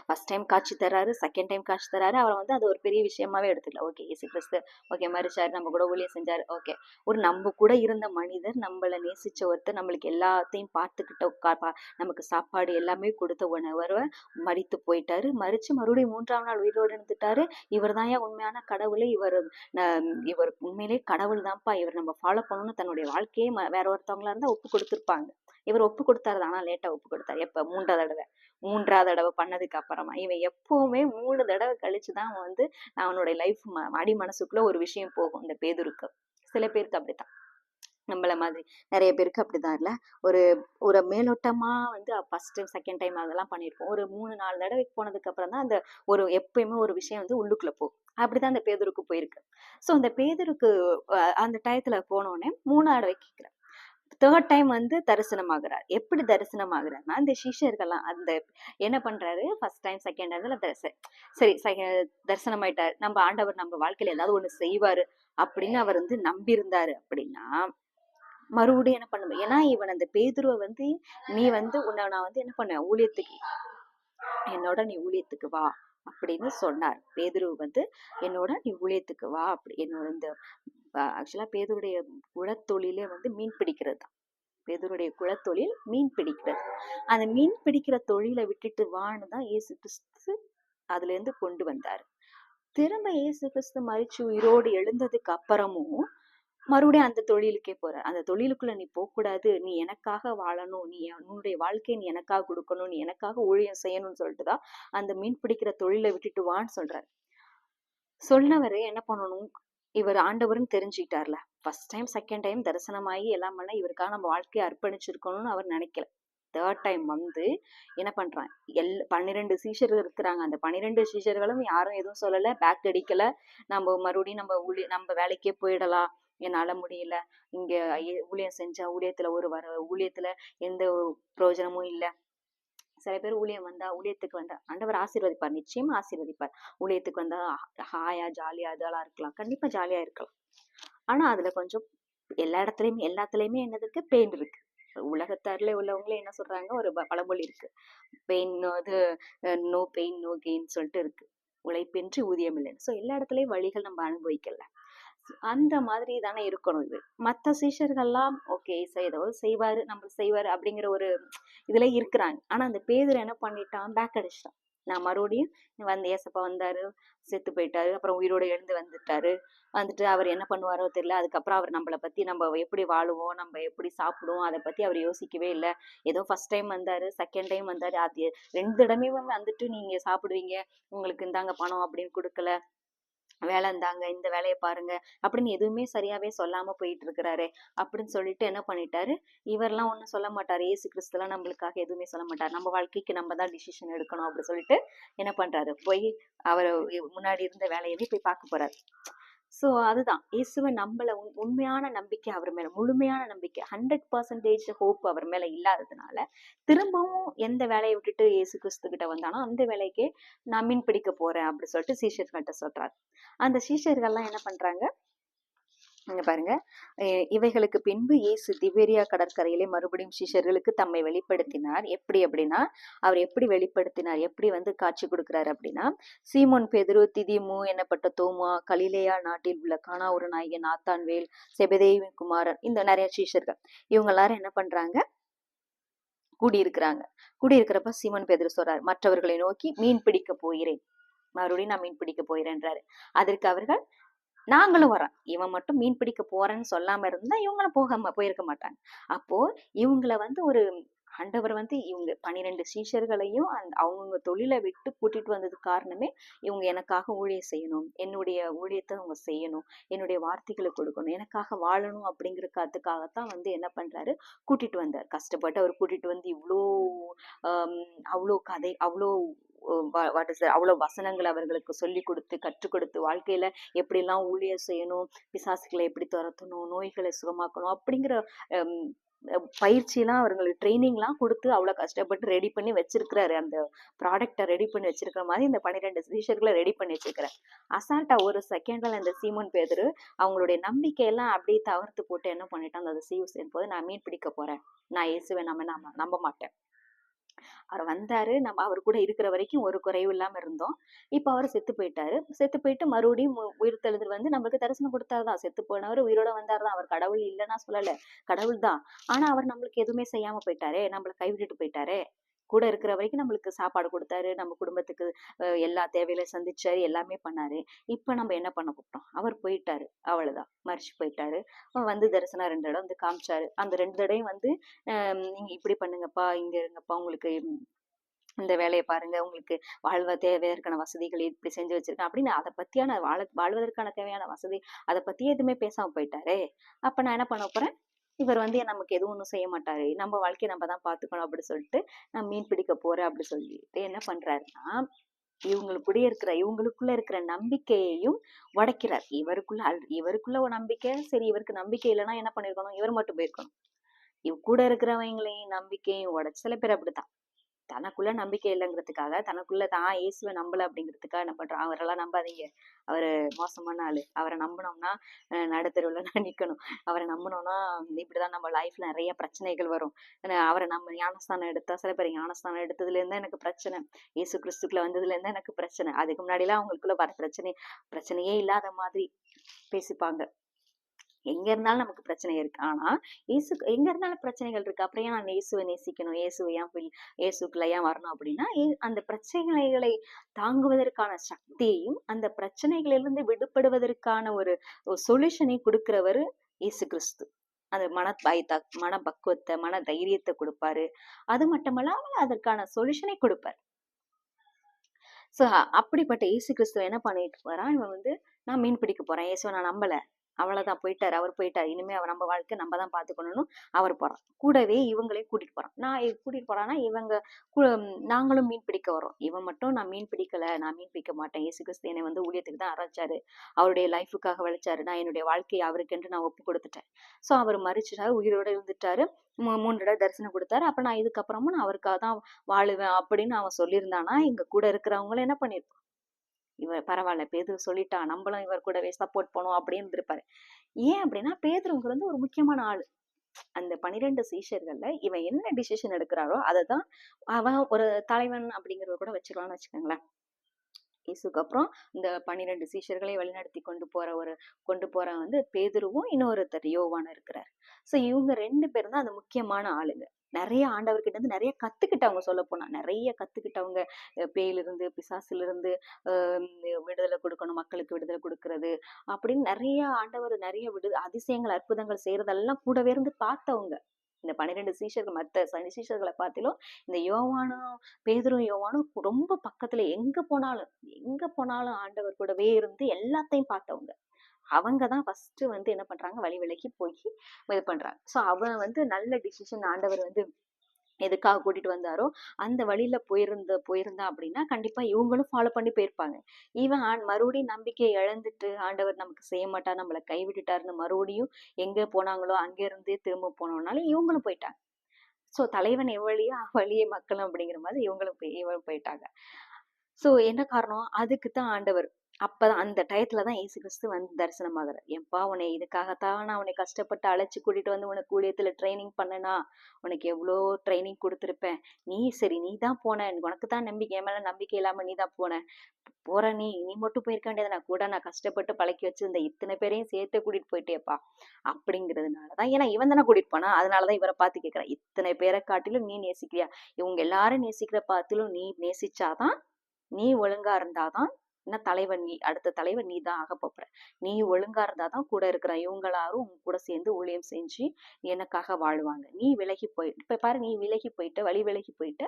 ஃபர்ஸ்ட் டைம் காட்சி தராரு, செகண்ட் டைம் காட்சி தராரு. அவரை அது ஒரு பெரிய விஷயமாவே எடுத்துக்கல. ஓகே இயேசு கிறிஸ்து ஓகே மரிச்சாரு, நம்ம கூட ஊழியம் செஞ்சாரு, ஓகே. ஒரு நம்ம கூட இருந்த மனிதர், நம்மளை நேசிச்ச ஒருத்தர், நம்மளுக்கு எல்லாத்தையும் பார்த்துக்கிட்ட நமக்கு சாப்பாடு எல்லாமே கொடுத்த உணவர் மரித்து போயிட்டாரு. மரிச்சு மறுபடியும் 3ஆம் நாள் உயிரோடு இருந்துட்டாரு. இவர் தான் உண்மையான கடவுளை, இவர் உண்மையிலே கடவுள் தான்ப்பா, இவர் நம்ம ஃபாலோ பண்ணணும்னு தன்னுடைய வாழ்க்கையே வேற ஒருத்தவங்களா இருந்தா ஒப்பு கொடுத்துருப்பாங்க. இவர் ஒப்பு கொடுத்தாரு, ஆனா லேட்டா ஒப்பு கொடுத்தாரு. எப்ப? 3ஆவது தடவை பண்ணதுக்கு அப்புறமா. இவன் எப்பவுமே 3 தடவை கழிச்சுதான் அவனுடைய லைஃப் அடி மனசுக்குள்ள ஒரு விஷயம் போகும். இந்த பேதுருக்கு, சில பேருக்கு அப்படித்தான், நம்மள மாதிரி நிறைய பேருக்கு அப்படிதான் இல்ல. ஒரு ஒரு மேலோட்டமா ஃபர்ஸ்ட் டைம் செகண்ட் டைம் அதெல்லாம் பண்ணிருப்போம். ஒரு 3-4 தடவைக்கு போனதுக்கு அப்புறம் தான் அந்த எப்பயுமே ஒரு விஷயம் உள்ளுக்குள்ள போகும். அப்படிதான் அந்த பேதுருக்கு போயிருக்கு. சோ அந்த பேதுருக்கு அந்த டயத்துல போனோடனே 3ஆவது தடவை கேட்கிறேன். தேர்ட் டைம் தரிசனமாகிறார். எப்படி தரிசனமாகிறார்னா, இந்த சிஷ்யர்கள்லாம் என்ன பண்றாரு, ஃபர்ஸ்ட் டைம் செகண்ட் டைம்ல சரி தரிசனம் ஆயிட்டாரு, நம்ம ஆண்டவர் நம்ம வாழ்க்கையில ஏதாவது ஒண்ணு செய்வாரு அப்படின்னு அவர் நம்பி இருந்தாரு அப்படின்னா மறுபடியும் என்ன பண்ணுவேன், ஏன்னா இவன் அந்த பேதுருவை நீ உன்னை நான் என்ன பண்ண ஊழியத்துக்கு, என்னோட நீ ஊழியத்துக்கு வா அப்படின்னு சொன்னார். பேதுரு என்னோட நீ ஊழியத்துக்கு வா அப்படி, என்னோட இந்த ஆக்சுவலா பேதுருடைய குலத்தொழிலே மீன் பிடிக்கிறது தான். பேதுருடைய குலத்தொழில் மீன் பிடிக்கிறது. அந்த மீன் பிடிக்கிற தொழிலை விட்டுட்டு வான்னு தான் இயேசு கிறிஸ்து அதுல இருந்து கொண்டு வந்தாரு. திரும்ப இயேசு கிறிஸ்து மரிச்சு உயிரோடு எழுந்ததுக்கு அப்புறமும் மறுபடியும் அந்த தொழிலுக்கே போற. அந்த தொழிலுக்குள்ள நீ போகக்கூடாது, நீ எனக்காக வாழணும், நீ உன்னுடைய வாழ்க்கையை நீ எனக்காக கொடுக்கணும், நீ எனக்காக ஊழியம் செய்யணும்னு சொல்லிட்டுதான் அந்த மீன் பிடிக்கிற தொழிலை விட்டுட்டு வான்னு சொல்றாரு. சொன்னவரே என்ன பண்ணணும், இவர் ஆண்டவர்னு தெரிஞ்சுக்கிட்டார்ல. ஃபர்ஸ்ட் டைம், செகண்ட் டைம் தரிசனமாகி எல்லாம் பண்ண இவருக்காக நம்ம வாழ்க்கையை அர்ப்பணிச்சிருக்கணும்னு அவர் நினைக்கல. தேர்ட் டைம் வந்து என்ன பண்றான், 12 சீஷர்கள் இருக்கிறாங்க. அந்த 12 சீஷர்களும் யாரும் எதுவும் சொல்லல, பேக் அடிக்கல. நம்ம மறுபடியும் நம்ம வேலைக்கே போயிடலாம், என்னால முடியல, இங்க ஊழியம் செஞ்சா ஊழியத்துல எந்த பிரயோஜனமும் இல்ல. சில பேர் ஊழியத்துக்கு வந்தா ஆண்டவர் ஆசீர்வதிப்பார், நிச்சயமா ஆசீர்வதிப்பார். ஊழியத்துக்கு வந்தா ஹாயா ஜாலியா இதெல்லாம் இருக்கலாம், கண்டிப்பா ஜாலியா இருக்கலாம். ஆனா அதுல கொஞ்சம் எல்லாத்துலயுமே என்னது இருக்கு, பெயின் இருக்கு. உலகத்தார்ல உள்ளவங்களே என்ன சொல்றாங்க, ஒரு பழமொழி இருக்கு, பெயின் இது நோ பெயின் நோ கெயின் சொல்லிட்டு இருக்கு, உழைப்பின்றி ஊதியம் இல்லைன்னு. சோ எல்லா இடத்துலயும் வழிகள் நம்ம அனுபவிக்கல. அந்த மாதிரி தானே இருக்கணும். இது மத்த சீஷர்கள்லாம் ஓகே ஏதோ செய்வாரு, நம்ம செய்வாரு அப்படிங்கிற ஒரு இதுல இருக்கிறாங்க. ஆனா அந்த பேதுரு என்ன பண்ணிட்டான், பேக் அடிச்சிட்டான். நான் மறுபடியும் வந்து ஏசப்பா வந்தாரு, செத்து போயிட்டாரு, அப்புறம் உயிரோட எழுந்து வந்துட்டு அவர் என்ன பண்ணுவாரோ தெரியல. அதுக்கப்புறம் அவர் நம்ம எப்படி வாழுவோம், நம்ம எப்படி சாப்பிடுவோம், அதை பத்தி அவர் யோசிக்கவே இல்லை. ஏதோ ஃபர்ஸ்ட் டைம் வந்தாரு, செகண்ட் டைம் வந்தாரு, அது 2 இடமே வந்துட்டு நீங்க சாப்பிடுவீங்க, உங்களுக்கு இந்தாங்க பணம் அப்படின்னு கொடுக்கல, வேலை இருந்தாங்க, இந்த வேலையை பாருங்க அப்படின்னு எதுவுமே சரியாவே சொல்லாம போயிட்டு இருக்கிறாரு அப்படின்னு சொல்லிட்டு என்ன பண்ணிட்டாரு, இவரெல்லாம் ஒண்ணும் சொல்ல மாட்டாரு, ஏசு கிறிஸ்துலாம் நம்மளுக்காக எதுவுமே சொல்ல மாட்டாரு, நம்ம வாழ்க்கைக்கு நம்ம தான் டிசிஷன் எடுக்கணும் அப்படின்னு சொல்லிட்டு என்ன பண்றாரு, போய் அவர் முன்னாடி இருந்த வேலையவே போய் பார்க்க போறாரு. சோ அதுதான் இயேசுவை நம்மள உண்மையான நம்பிக்கை அவர் மேல, முழுமையான நம்பிக்கை 100% ஹோப் அவர் மேல இல்லாததுனால திரும்பவும் எந்த வேலையை விட்டுட்டு இயேசு கிறிஸ்து கிட்ட வந்தானோ அந்த வேலைக்கே நான் மீன் பிடிக்க போறேன் அப்படி சொல்லிட்டு சீஷர்கள்ட்ட சொல்றாரு. அந்த சீஷர்கள்லாம் என்ன பண்றாங்க, இங்க பாருங்க, இவைகளுக்கு பின்பு இயேசு திபேரியா கடற்கரையிலே மறுபடியும் சீஷர்களுக்கு தம்மை வெளிப்படுத்தினார். எப்படி அப்படின்னா, அவர் எப்படி வெளிப்படுத்தினார், எப்படி வந்து காட்சி கொடுக்கிறார் அப்படின்னா, சீமோன் பேதுரு, திதிமு என்னப்பட்ட தோமா, கலிலேயா நாட்டில் உள்ள கானா ஒரு நாயகன் நாத்தான்வேல், செபதேவின் குமாரன், இந்த நிறைய சீஷர்கள் இவங்க எல்லாரும் என்ன பண்றாங்க, கூடியிருக்கிறப்ப சீமோன் பேதுரு சொல்றாரு, மற்றவர்களை நோக்கி மீன் பிடிக்க போகிறேன், மறுபடியும் நான் மீன் பிடிக்க போகிறேன்றாரு. அதற்கு அவர்கள், நாங்களும் வரோம். இவன் மட்டும் மீன் பிடிக்க போறேன்னு சொல்லாம இருந்தா இவங்களும் போயிருக்க மாட்டாங்க. அப்போ இவங்களை வந்து ஒரு ஆண்டவர் வந்து இவங்க 12 சீஷர்களையும் அவங்க தொழிலை விட்டு கூட்டிட்டு வந்ததுக்கு காரணமே, இவங்க எனக்காக ஊழியம் செய்யணும், என்னுடைய ஊழியத்தை அவங்க செய்யணும், என்னுடைய வார்த்தைகளை கொடுக்கணும், எனக்காக வாழணும் அப்படிங்கிறதுக்காகத்தான் வந்து என்ன பண்றாரு, கூட்டிட்டு வந்தார். கஷ்டப்பட்டு அவர் கூட்டிட்டு வந்து அவ்வளோ கதை, அவ்வளவு வசனங்கள் அவர்களுக்கு சொல்லி கொடுத்து கற்றுக் கொடுத்து, வாழ்க்கையில எப்படி எல்லாம் ஊழியம் செய்யணும், பிசாசுகளை எப்படி துரத்தணும், நோய்களை சுகமாக்கணும் அப்படிங்கிற பயிற்சி எல்லாம் அவங்களுக்கு ட்ரைனிங் எல்லாம் கொடுத்து அவ்வளவு கஷ்டப்பட்டு ரெடி பண்ணி வச்சிருக்கிறாரு. அந்த ப்ராடக்டை ரெடி பண்ணி வச்சிருக்கிற மாதிரி இந்த 12 சீஷர்களை ரெடி பண்ணி வச்சிருக்கிறார். அசால்ட்டா ஒரு செகண்ட்ல அந்த சீமோன் பேதுரு அவங்களுடைய நம்பிக்கையெல்லாம் அப்படியே தவிர்த்து போட்டு என்ன பண்ணிட்டான், அந்த சீவு செய்யும் போது, நான் மீன் பிடிக்க போறேன், நான் இயேசுவை நம்ப மாட்டேன். அவர் வந்தாரு, நம்ம அவர் கூட இருக்கிற வரைக்கும் ஒரு குறைவு இல்லாம இருந்தோம். இப்ப அவர் செத்து போயிட்டாரு. செத்து போயிட்டு மறுபடியும் உயிர் தெழுந்து வந்து நம்மளுக்கு தரிசனம் கொடுத்தாருதான். செத்து போனவர் உயிரோட வந்தாருதான். அவர் கடவுள் இல்லைன்னா சொல்லல, கடவுள் தான். ஆனா அவர் நம்மளுக்கு எதுவுமே செய்யாம போயிட்டாரே, நம்மள கைவிட்டுட்டு போயிட்டாரே. கூட இருக்கிற வரைக்கும் நம்மளுக்கு சாப்பாடு கொடுத்தாரு, நம்ம குடும்பத்துக்கு எல்லா தேவையிலையும் சந்திச்சாரு, எல்லாமே பண்ணாரு. இப்ப நம்ம என்ன பண்ண போறோம், அவர் போயிட்டாரு, அவ்வளவுதான், மறிச்சு போயிட்டாரு. வந்து தரிசனம் 2 இடம் வந்து காமிச்சாரு. அந்த 2 தடையும் வந்து நீங்க இப்படி பண்ணுங்கப்பா, இங்க இருங்கப்பா, உங்களுக்கு இந்த வேலையை பாருங்க, உங்களுக்கு தேவையான வசதிகள் இப்படி செஞ்சு வச்சிருக்கேன் அப்படின்னு அதை பத்தியான வாழ்வதற்கான தேவையான வசதி அதை பத்தியே எதுவுமே பேசாம போயிட்டாரே. அப்ப நான் என்ன பண்ண போறேன், இவர் வந்து நமக்கு எதுவும் ஒண்ணும் செய்ய மாட்டாரு, நம்ம வாழ்க்கையை நம்ம தான் பாத்துக்கணும் அப்படின்னு சொல்லிட்டு நான் மீன் பிடிக்க போறேன் அப்படி சொல்லிட்டு என்ன பண்றாருன்னா, இவங்களுக்குள்ள இருக்கிற நம்பிக்கையையும் உடைக்கிறார். இவருக்குள்ள ஒரு நம்பிக்கை, சரி இவருக்கு நம்பிக்கை இல்லைன்னா என்ன பண்ணிருக்கணும், இவர் மட்டும் போயிருக்கணும். கூட இருக்கிறவங்களையும் நம்பிக்கையும் உடைச்சு, சில பேர் அப்படித்தான், தனக்குள்ள நம்பிக்கை இல்லைங்கிறதுக்காக, தனக்குள்ள தான் இயேசுவை நம்பல அப்படிங்கிறதுக்காக என்ன பண்றான், அவரெல்லாம் நம்பாதீங்க, அவரு மோசமான ஆளு, அவரை நம்பினோம்னா நடுத்தெருவுல நிக்கணும், அவரை நம்பினோம்னா இப்படிதான் நம்ம லைஃப்ல நிறைய பிரச்சனைகள் வரும், அவரை நம்ம ஞானஸ்தானம் எடுத்தா, சில பேர் ஞானஸ்தானம் எடுத்ததுல இருந்தா எனக்கு பிரச்சனை, இயேசு கிறிஸ்துக்குள்ள வந்ததுல இருந்தா எனக்கு பிரச்சனை, அதுக்கு முன்னாடி எல்லாம் அவங்களுக்குள்ள வர பிரச்சனையே இல்லாத மாதிரி பேசிப்பாங்க. எங்க இருந்தாலும் நமக்கு பிரச்சனை இருக்கு. ஆனா எங்க இருந்தாலும் பிரச்சனைகள் இருக்கு, அப்புறம் ஏன் நான் இயேசுவை நேசிக்கணும், இயேசுக்குள்ள ஏன் வரணும் அப்படின்னா, அந்த பிரச்சனைகளை தாங்குவதற்கான சக்தியையும் அந்த பிரச்சனைகளிலிருந்து விடுபடுவதற்கான ஒரு சொல்யூஷனை கொடுக்கிறவரு இயேசு கிறிஸ்து. அந்த மன பக்குவத்தை, மன தைரியத்தை கொடுப்பாரு. அது மட்டுமல்லாமல் அதற்கான சொல்யூஷனை கொடுப்பாரு. சோ அப்படிப்பட்ட இயேசு கிறிஸ்துவ என்ன பண்ணிட்டு வரான், இவன் வந்து நான் மீன் பிடிக்க போறேன், இயேசுவை நான் நம்பல, அவ்வளவுதான், போயிட்டாரு, அவர் போயிட்டாரு, இனிமே நம்ம வாழ்க்கை நம்ம தான் பாத்துக்கணும்னு அவர் போறான். கூடவே இவங்களையும் கூட்டிட்டு போறான். நான் கூட்டிட்டு போறான்னா இவங்க நாங்களும் மீன் பிடிக்க வரோம். இவன் மட்டும் நான் மீன் பிடிக்கல, நான் மீன் பிடிக்க மாட்டேன், இயேசு கிறிஸ்து என்னை வந்து ஊழியத்துக்கு தான் அழைச்சாரு, அவருடைய லைஃபுக்காக வளைச்சாரு, நான் என்னுடைய வாழ்க்கையை அவருக்கென்று நான் ஒப்பு கொடுத்துட்டேன். சோ அவர் மறிச்சுட்டாரு, உயிரோட இருந்துட்டாரு, 3 தடவை தரிசனம் கொடுத்தாரு. அப்ப நான் இதுக்கப்புறமும் நான் அவருக்காக தான் வாழுவேன் அப்படின்னு அவன் சொல்லியிருந்தானா, இங்க கூட இருக்கிறவங்களும் என்ன பண்ணிருப்பான், இவர் பரவாயில்ல பேதுரு சொல்லிட்டான், நம்மளும் இவர் கூடவே சப்போர்ட் பண்ணுவோம் அப்படின்னு இருந்திருப்பாரு. ஏன் அப்படின்னா பேதுருங்கிறது வந்து ஒரு முக்கியமான ஆளு. அந்த 12 சீஷர்கள்ல இவன் என்ன டிசிஷன் எடுக்கிறாரோ அததான் அவன் ஒரு தலைவன் அப்படிங்கறத கூட வச்சுக்கலாம்னு வச்சுக்கோங்களேன். இயேசுக்கு அப்புறம் இந்த 12 சீஷர்களை வழிநடத்தி கொண்டு போற வந்து பேதுருவும் இன்னொருத்தர் யோவான் இருக்கிறார். சோ இவங்க 2 பேரும் தான் அந்த முக்கியமான ஆளுங்க. நிறைய ஆண்டவர்கிட்ட இருந்து நிறைய கத்துக்கிட்டவங்க, சொல்ல போனா நிறைய கத்துக்கிட்டவங்க. பேயில இருந்து, பிசாசுல இருந்து விடுதலை கொடுக்கணும், மக்களுக்கு விடுதலை கொடுக்கறது அப்படின்னு நிறைய ஆண்டவர் நிறைய அதிசயங்கள் அற்புதங்கள் செய்யறதெல்லாம் கூடவே இருந்து பார்த்தவங்க. இந்த 12 சீஷர்கள் மத்த சனி சீஷர்களை பார்த்திலும் இந்த யோவானும் பேதுரும் யோவானும் ரொம்ப பக்கத்துல, எங்க போனாலும் ஆண்டவர் கூடவே இருந்து எல்லாத்தையும் பார்த்தவங்க. அவங்கதான் ஃபர்ஸ்ட் வந்து என்ன பண்றாங்க, வழி விலகி போய் இது பண்றாங்க. சோ அவன் வந்து நல்ல டிசிஷன் ஆண்டவர் வந்து எதுக்காக கூட்டிட்டு வந்தாரோ அந்த வழியில போயிருந்தா அப்படின்னா கண்டிப்பா இவங்களும் ஃபாலோ பண்ணி போயிருப்பாங்க. இவன் மறுபடியும் நம்பிக்கையை இழந்துட்டு ஆண்டவர் நமக்கு செய்ய மாட்டார், நம்மளை கைவிட்டுட்டாருன்னு மறுபடியும் எங்க போனாங்களோ அங்க இருந்தே திரும்ப போனோம்னால இவங்களும் போயிட்டாங்க. சோ தலைவன் எவ்வளியோ அவ்வளியே மக்களும் அப்படிங்கிற மாதிரி இவங்களும் போயிட்டாங்க. சோ என்ன காரணம், அதுக்குத்தான் ஆண்டவர் அப்பதான் அந்த டயத்துலதான் இயேசு கிறிஸ்து வந்து தரிசனமாகிறார். எப்பா உன்னை இதுக்காகத்தான் நான் உன்னை கஷ்டப்பட்டு அழைச்சு கூட்டிட்டு வந்து உனக்கு ஊழியத்துல ட்ரைனிங் பண்ணனா, உனக்கு எவ்வளோ ட்ரைனிங் கொடுத்துருப்பேன், நீ தான் போன, உனக்கு தான் நம்பிக்கை, என் மேல நம்பிக்கை இல்லாம நீ தான் போற, நீ மட்டும் போயிருக்க வேண்டியது, நான் கூட நான் கஷ்டப்பட்டு பழக்கி வச்சு இந்த இத்தனை பேரையும் சேர்த்து கூட்டிட்டு போயிட்டேப்பா அப்படிங்கிறதுனாலதான். ஏன்னா இவன் தானே கூட்டிட்டு போனா, அதனாலதான் இவரை பார்த்து கேட்கிறான், இத்தனை பேரை காட்டிலும் நீ நேசிக்கிறியா, இவங்க எல்லாரும் நேசிக்கிற பார்த்திலும் நீ நேசிச்சாதான், நீ ஒழுங்கா இருந்தாதான் என்ன தலைவன், அடுத்த தலைவன் நீ தான் ஆக போற, நீ ஒழுங்கா இருந்தாதான் கூட இருக்கிற இவங்களாரும் உங்க கூட சேர்ந்து ஊழியம் செஞ்சு எனக்காக வாழ்வாங்க. நீ விலகி இப்ப பாரு, நீ விலகி போயிட்டு, வழி விலகி போயிட்டு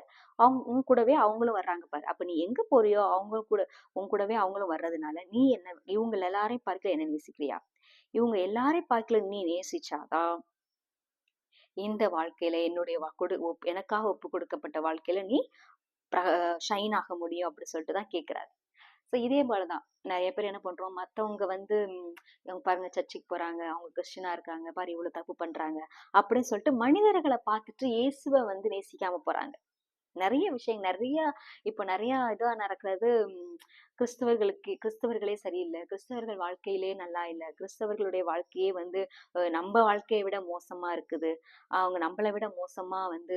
உன் கூடவே அவங்களும் வர்றாங்க பாரு. அப்ப நீ எங்க போறியோ அவங்க கூட உன் கூடவே அவங்களும் வர்றதுனால நீ என்ன, இவங்க எல்லாரையும் பார்க்கல என்ன நேசிக்கிறியா, இவங்க எல்லாரையும் பார்க்கல நீ நேசிச்சாதான் இந்த வாழ்க்கையில என்னுடைய எனக்காக ஒப்பு கொடுக்கப்பட்ட வாழ்க்கையில நீ ஷைன் ஆக முடியும் அப்படி சொல்லிட்டுதான் கேக்குறாரு. சோ இதே போலதான் நிறைய பேர் என்ன பண்றோம், மத்தவங்க வந்து இவங்க பாருங்க சர்ச்சுக்கு போறாங்க, அவங்க கிறிஸ்டினா இருக்காங்க பாரு, இவ்வளவு தப்பு பண்றாங்க அப்படின்னு சொல்லிட்டு மனிதர்களை பார்த்துட்டு இயேசுவை வந்து நேசிக்காம போறாங்க. நிறைய விஷயம் இப்ப நிறைய இதா நடக்கிறது. கிறிஸ்தவர்களே சரியில்லை, கிறிஸ்தவர்கள் வாழ்க்கையிலே நல்லா இல்லை, கிறிஸ்தவர்களுடைய வாழ்க்கையே வந்து நம்ம வாழ்க்கையை விட மோசமா இருக்குது, அவங்க நம்மளை விட மோசமா வந்து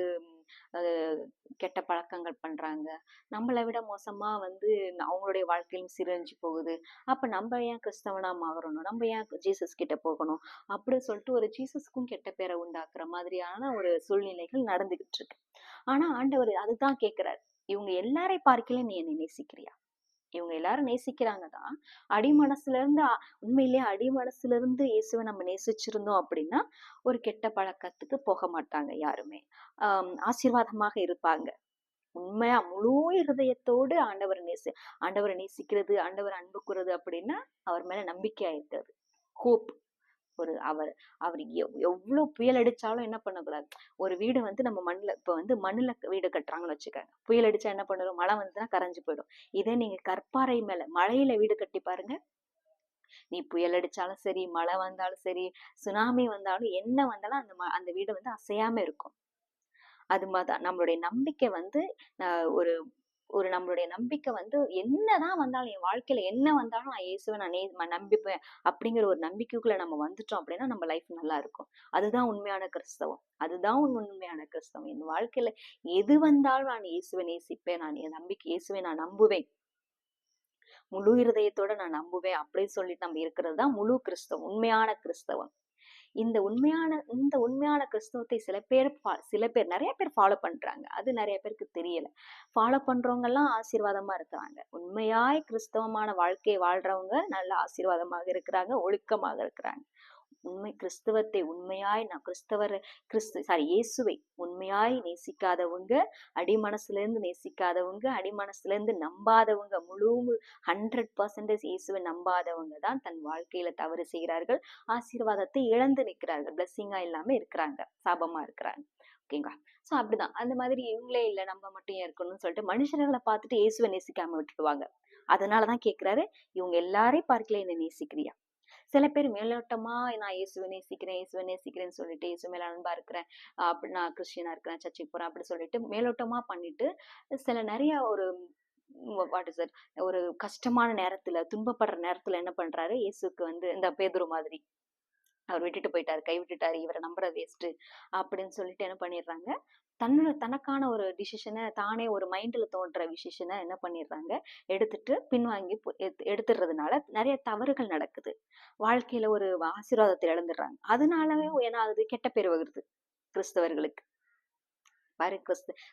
கெட்ட பழக்கங்கள் பண்றாங்க, நம்மளை விட மோசமா வந்து அவங்களுடைய வாழ்க்கையிலும் சீரழிஞ்சு போகுது, அப்ப நம்ம ஏன் கிறிஸ்தவனா மாறணும், நம்ம ஏன் ஜீசஸ் கிட்ட போகணும் அப்படின்னு சொல்லிட்டு ஒரு ஜீசஸ்க்கும் கெட்ட பேரை உண்டாக்குற மாதிரியான ஒரு சூழ்நிலைகள் நடந்துகிட்டு இருக்கு. ஆனா ஆண்டவர் அதுதான் கேக்குறாரு, இவங்க எல்லாரையும் பார்க்கல நீ என்னை நேசிக்கிறியா, இவங்க எல்லாரும் நேசிக்கிறாங்கதான். அடிமனசுல இருந்து உண்மையிலேயே அடிமனசுல இருந்து இயேசுவை நம்ம நேசிச்சிருந்தோம் அப்படின்னா ஒரு கெட்ட பழக்கத்துக்கு போக மாட்டாங்க யாருமே, ஆசீர்வாதமாக இருப்பாங்க. உண்மையா முழு இருதயத்தோடு ஆண்டவரை நேசிக்கிறது, ஆண்டவர் அன்பு கூறுறது அப்படின்னா அவர் மேல நம்பிக்கையா இருக்கிறது, ஹோப். அவர் எவ்வளவு புயல் அடிச்சாலும் என்ன பண்ணக்கூடாது, ஒரு வீடு வந்து நம்ம மண்ணுல வீடு கட்டுறாங்கன்னு வச்சுக்கோங்க, புயல் அடிச்சா என்ன பண்ணுறோம், மழை வந்துன்னா கரைஞ்சு போயிடும். இதே நீங்க கற்பாறை மேல மழையில வீடு கட்டி பாருங்க, நீ புயல் அடிச்சாலும் சரி, மழை வந்தாலும் சரி, சுனாமி வந்தாலும் என்ன வந்தாலும் அந்த வீடு வந்து அசையாம இருக்கும். அது மாதிரிதான் நம்மளுடைய நம்பிக்கை வந்து ஒரு ஒரு நம்மளுடைய நம்பிக்கை வந்து என்னதான் வந்தாலும், என் வாழ்க்கையில என்ன வந்தாலும் நான் இயேசுவை நான் நம்பிப்பேன் அப்படிங்கிற ஒரு நம்பிக்கைக்குள்ள நம்ம வந்துட்டோம் அப்படின்னா நம்ம லைஃப் நல்லா இருக்கும். அதுதான் உண்மையான கிறிஸ்தவம், அதுதான் உண்மையான கிறிஸ்தவம். என் வாழ்க்கையில எது வந்தாலும் நான் இயேசுவை நேசிப்பேன், நான் என் நம்பிக்கை இயேசுவை நான் நம்புவேன், முழு இருதயத்தோட நான் நம்புவேன் அப்படின்னு சொல்லிட்டு நம்ம இருக்கிறது தான் முழு கிறிஸ்தவம், உண்மையான கிறிஸ்தவம். இந்த உண்மையான கிறிஸ்தவத்தை சில பேர் நிறைய பேர் ஃபாலோ பண்றாங்க, அது நிறைய பேருக்கு தெரியல. ஃபாலோ பண்றவங்க எல்லாம் ஆசீர்வாதமா இருக்கிறாங்க, உண்மையாய் கிறிஸ்தவமான வாழ்க்கையை வாழ்றவங்க நல்ல ஆசீர்வாதமாக இருக்கிறாங்க, ஒழுக்கமாக இருக்கிறாங்க. கிறிஸ்துவத்தை உண்மையாய் இயேசுவை உண்மையாய் நேசிக்காதவங்க, அடிமனசுல இருந்து நேசிக்காதவங்க, அடிமனசுல இருந்து நம்பாதவங்க, 100% இயேசுவை நம்பாதவங்க தான் தன் வாழ்க்கையில தவறு செய்கிறார்கள், ஆசீர்வாதத்தை இழந்து நிற்கிறார்கள், பிளஸ்ஸிங்கா இல்லாம இருக்கிறாங்க, சாபமா இருக்கிறாங்க. ஓகேங்களா? சோ அப்படிதான். அந்த மாதிரி இவங்களே இல்ல நம்ம மட்டும் ஏன் இருக்கணும்னு சொல்லிட்டு மனுஷர்களை பார்த்துட்டு இயேசுவை நேசிக்காம விட்டுடுவாங்க. அதனாலதான் கேக்குறாரு, இவங்க எல்லாரையும் பார்க்கல என்ன நேசிக்கிறியா? சில பேர் மேலோட்டமா நான் இயேசுவை நேசிக்கிறேன், இயேசுவை நேசிக்கிறேன்னு சொல்லிட்டு, இயேசு மேல அன்பா இருக்கிறேன், அப்படி நான் கிறிஸ்டியனா இருக்கிறேன், சர்ச்சுக்கு போறேன் அப்படி சொல்லிட்டு மேலோட்டமா பண்ணிட்டு, சில நிறைய ஒரு வாட் இஸ் இட், ஒரு கஷ்டமான நேரத்துல, துன்பப்படுற நேரத்துல என்ன பண்றாரு, இயேசுக்கு வந்து இந்த பேதுரு மாதிரி அவர் விட்டுட்டு போயிட்டாரு, கை விட்டுட்டாரு, இவரை நம்புற வேஸ்ட் அப்படின்னு சொல்லிட்டு என்ன பண்ணிடுறாங்க, தனக்கான ஒரு டிசிஷனை தானே, ஒரு மைண்ட்ல தோன்ற டிசிஷனை என்ன பண்ணிடுறாங்க, எடுத்துட்டு பின்வாங்கி எடுத்துடுறதுனால நிறைய தவறுகள் நடக்குது, வாழ்க்கையில ஒரு ஆசீர்வாதத்தை இழந்துடுறாங்க. அதனாலவே என்ன ஆகுது, கெட்ட பேர் வருது கிறிஸ்தவர்களுக்கு. பாரு,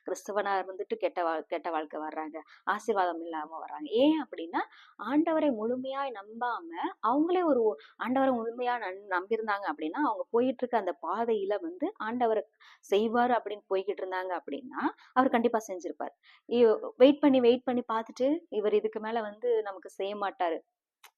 கிறிஸ்தவனா இருந்துட்டு கெட்ட வாழ்க்கை வர்றாங்க, ஆசீர்வாதம் இல்லாம வர்றாங்க. ஏன் அப்படின்னா, ஆண்டவரை முழுமையாய் நம்பாம, அவங்களே ஒரு ஆண்டவரை முழுமையா நம்பியிருந்தாங்க அப்படின்னா, அவங்க போயிட்டு இருக்க அந்த பாதையில வந்து ஆண்டவர் செய்வாரு அப்படின்னு போய்கிட்டு இருந்தாங்க அப்படின்னா, அவர் கண்டிப்பா செஞ்சிருப்பாரு. வெயிட் பண்ணி பார்த்துட்டு, இவர் இதுக்கு மேல வந்து நமக்கு செய்ய மாட்டாரு,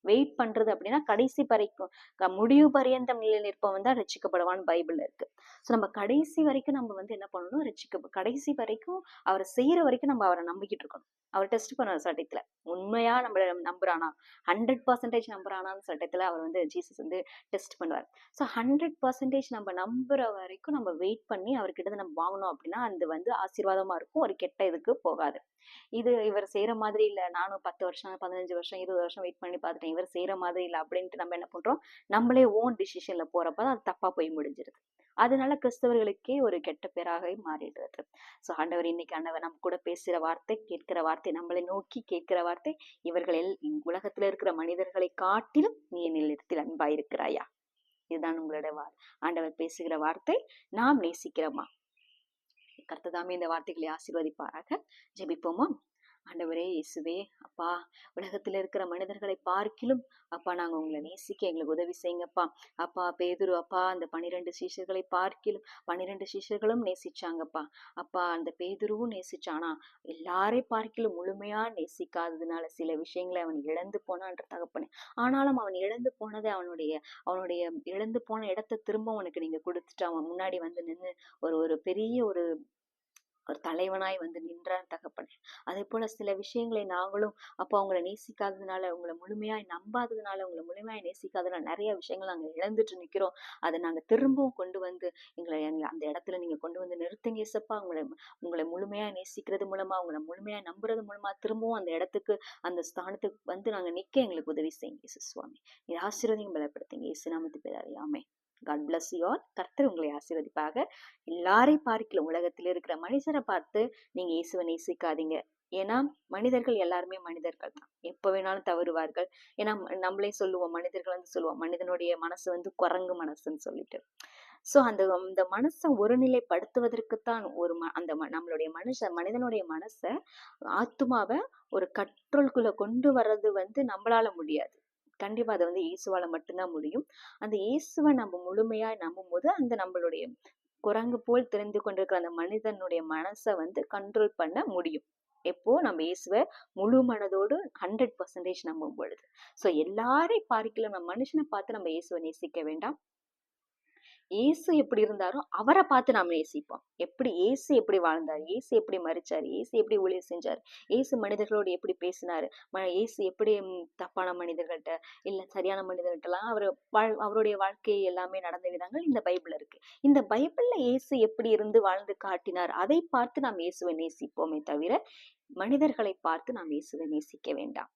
வெயிட் பண்றது அப்படின்னா கடைசி வரைக்கும், முடிவு பரியந்தம் நிலை நிற்பவன் தான் ரட்சிக்கப்படுவான்னு பைபிள்ல இருக்கு. சோ நம்ம கடைசி வரைக்கும் நம்ம வந்து என்ன பண்ணணும், கடைசி வரைக்கும் அவர் செய்யற வரைக்கும் நம்ம அவரை நம்பிக்கிட்டு இருக்கணும். அவர் டெஸ்ட் பண்ணுவார் சட்டத்துல, உண்மையா நம்மள நம்புறானா, 100% நம்புறானான்னு சட்டத்துல அவர் வந்து ஜீசஸ் வந்து டெஸ்ட் பண்ணுவார். சோ 100% நம்ம நம்புற வரைக்கும் நம்ம வெயிட் பண்ணி அவர்கிட்ட நம்ம வாங்கணும் அப்படின்னா, அது வந்து ஆசீர்வாதமா இருக்கும், ஒரு கெட்ட இதுக்கு போகாது. இது இவர் செய்யற மாதிரி இல்ல, நானும் 10 வருஷம் 15 வருஷம் 20 வருஷம் வெயிட் பண்ணி பார்த்துட்டேன், இவர் செய்யற மாதிரி இல்ல அப்படின்ட்டு நம்ம என்ன பண்றோம், நம்மளே ஓன் டிசிஷன்ல போறப்பதான் அது தப்பா போய் முடிஞ்சிருது. அதனால கிறிஸ்தவர்களுக்கே ஒரு கெட்ட பேராக மாறிடுறது. சோ ஆண்டவர் இன்னைக்கு நம்ம கூட பேசுற வார்த்தை, கேட்கிற வார்த்தை, நம்மளை நோக்கி கேட்கிற வார்த்தை, இவர்கள் உலகத்துல இருக்கிற மனிதர்களை காட்டிலும் நீ என்னிடத்தில் அன்பாயிருக்கிறாயா, இதுதான் உங்களோட ஆண்டவர் பேசுகிற வார்த்தை. நாம் நேசிக்கிறோமா? கர்த்ததாமே இந்த வார்த்தைகளை ஆசீர்வதிப்பாராக. ஜெபிப்போமா? ஆண்டவரே இயேசுவே, அப்பா, உலகத்துல இருக்கிற மனிதர்களை பார்க்கிலும் அப்பா நாங்க உங்களை நேசிக்க எங்களுக்கு உதவி செய்யுங்கப்பா. அப்பா பேதுரு அப்பா அந்த 12 சீஷர்களை பார்க்கிலும் 12 சீஷர்களும் நேசிச்சாங்கப்பா. அப்பா அந்த பேதுருவும் நேசிச்சானா, எல்லாரையும் பார்க்கிலும் முழுமையா நேசிக்காததுனால சில விஷயங்களை அவன் இழந்து போனான்ற தகப்பனே. ஆனாலும் அவன் இழந்து போனதை அவனுடைய இழந்து போன இடத்தை திரும்ப அவனுக்கு நீங்க கொடுத்துட்டு அவன் முன்னாடி வந்து நின்று ஒரு பெரிய ஒரு தலைவனாய் வந்து நின்றார் தகப்பனே. அதே போல சில விஷயங்களை நாங்களும் அப்போ அவங்களை நேசிக்காததுனால, உங்களை முழுமையாய் நம்பாததுனால, உங்களை முழுமையாய் நேசிக்காததுனால நிறைய விஷயங்கள் நாங்க இழந்துட்டு நிக்கிறோம். அதை நாங்க திரும்பவும் கொண்டு வந்து எங்களை அந்த இடத்துல நீங்க கொண்டு வந்து நிறுத்துங்க இயேசப்பா. உங்களை முழுமையாய் நேசிக்கிறது மூலமா, உங்களை முழுமையாய் நம்புறது மூலமா திரும்பவும் அந்த இடத்துக்கு, அந்த ஸ்தானத்துக்கு வந்து நாங்க நிக்க எங்களுக்கு உதவி செய்யுங்க இயேசு சுவாமி. இது ஆசீர்வாதம் பலப்படுத்துங்க இயேசு நாமத்து பேராலே ஆமென். God bless you all. கர்த்தர் உங்களை ஆசீர்வதிப்பாக. எல்லாரையும் பார்க்கல, உலகத்தில் இருக்கிற மனுஷரை பார்த்து நீங்க இயேசுவை நேசிக்காதீங்க. ஏன்னா மனிதர்கள் எல்லாருமே மனிதர்கள் தான், எப்ப வேணாலும் தவறுவார்கள். ஏன்னா நம்மளே சொல்லுவோம், மனிதர்கள் வந்து சொல்லுவோம், மனிதனுடைய மனசு வந்து குரங்கு மனசுன்னு சொல்லிட்டு. சோ அந்த மனசை ஒருநிலைப்படுத்துவதற்குத்தான் அந்த நம்மளுடைய மனிதனுடைய மனசை, ஆத்துமாவை ஒரு கண்ட்ரோல்குள்ள கொண்டு வர்றது வந்து நம்மளால முடியாது. கண்டிப்பா அதை வந்து இயேசுவால மட்டும்தான் முடியும். அந்த இயேசுவை நம்ம முழுமையா நம்பும் போது அந்த நம்மளுடைய குரங்கு போல் தெரிந்து கொண்டிருக்கிற அந்த மனிதனுடைய மனசை வந்து கண்ட்ரோல் பண்ண முடியும். எப்போ நம்ம இயேசுவை முழு மனதோடு 100% நம்பும் பொழுது. சோ எல்லாரையும் பார்க்கலாம், நம்ம மனுஷனை பார்த்து நம்ம இயேசுவை நேசிக்க வேண்டாம். இயேசு எப்படி இருந்தாரோ அவரை பார்த்து நாம நேசிப்போம். இயேசு எப்படி வாழ்ந்தாரு, இயேசு எப்படி மரிச்சாரு, இயேசு எப்படி ஊழியம் செஞ்சாரு, இயேசு மனிதர்களோடு எப்படி பேசினாரு, இயேசு எப்படி தப்பான மனிதர்கள்ட்ட இல்ல சரியான மனிதர்கள்ட்ட எல்லாம் அவருடைய வாழ்க்கை எல்லாமே நடந்த விதங்கள் இந்த பைபிள் இருக்கு. இந்த பைபிள்ல இயேசு எப்படி இருந்து வாழ்ந்து காட்டினார், அதை பார்த்து நாம் இயேசுவை நேசிப்போமே தவிர மனிதர்களை பார்த்து நாம் இயேசுவை நேசிக்க வேண்டாம்.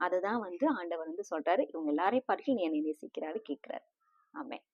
அதுதான் வந்து ஆண்டவர் வந்து சொல்றாரு, இவங்க எல்லாரையும் பார்த்து நீ என்னை நேசிக்கிறாரு கேட்கிறாரு. ஆமென்.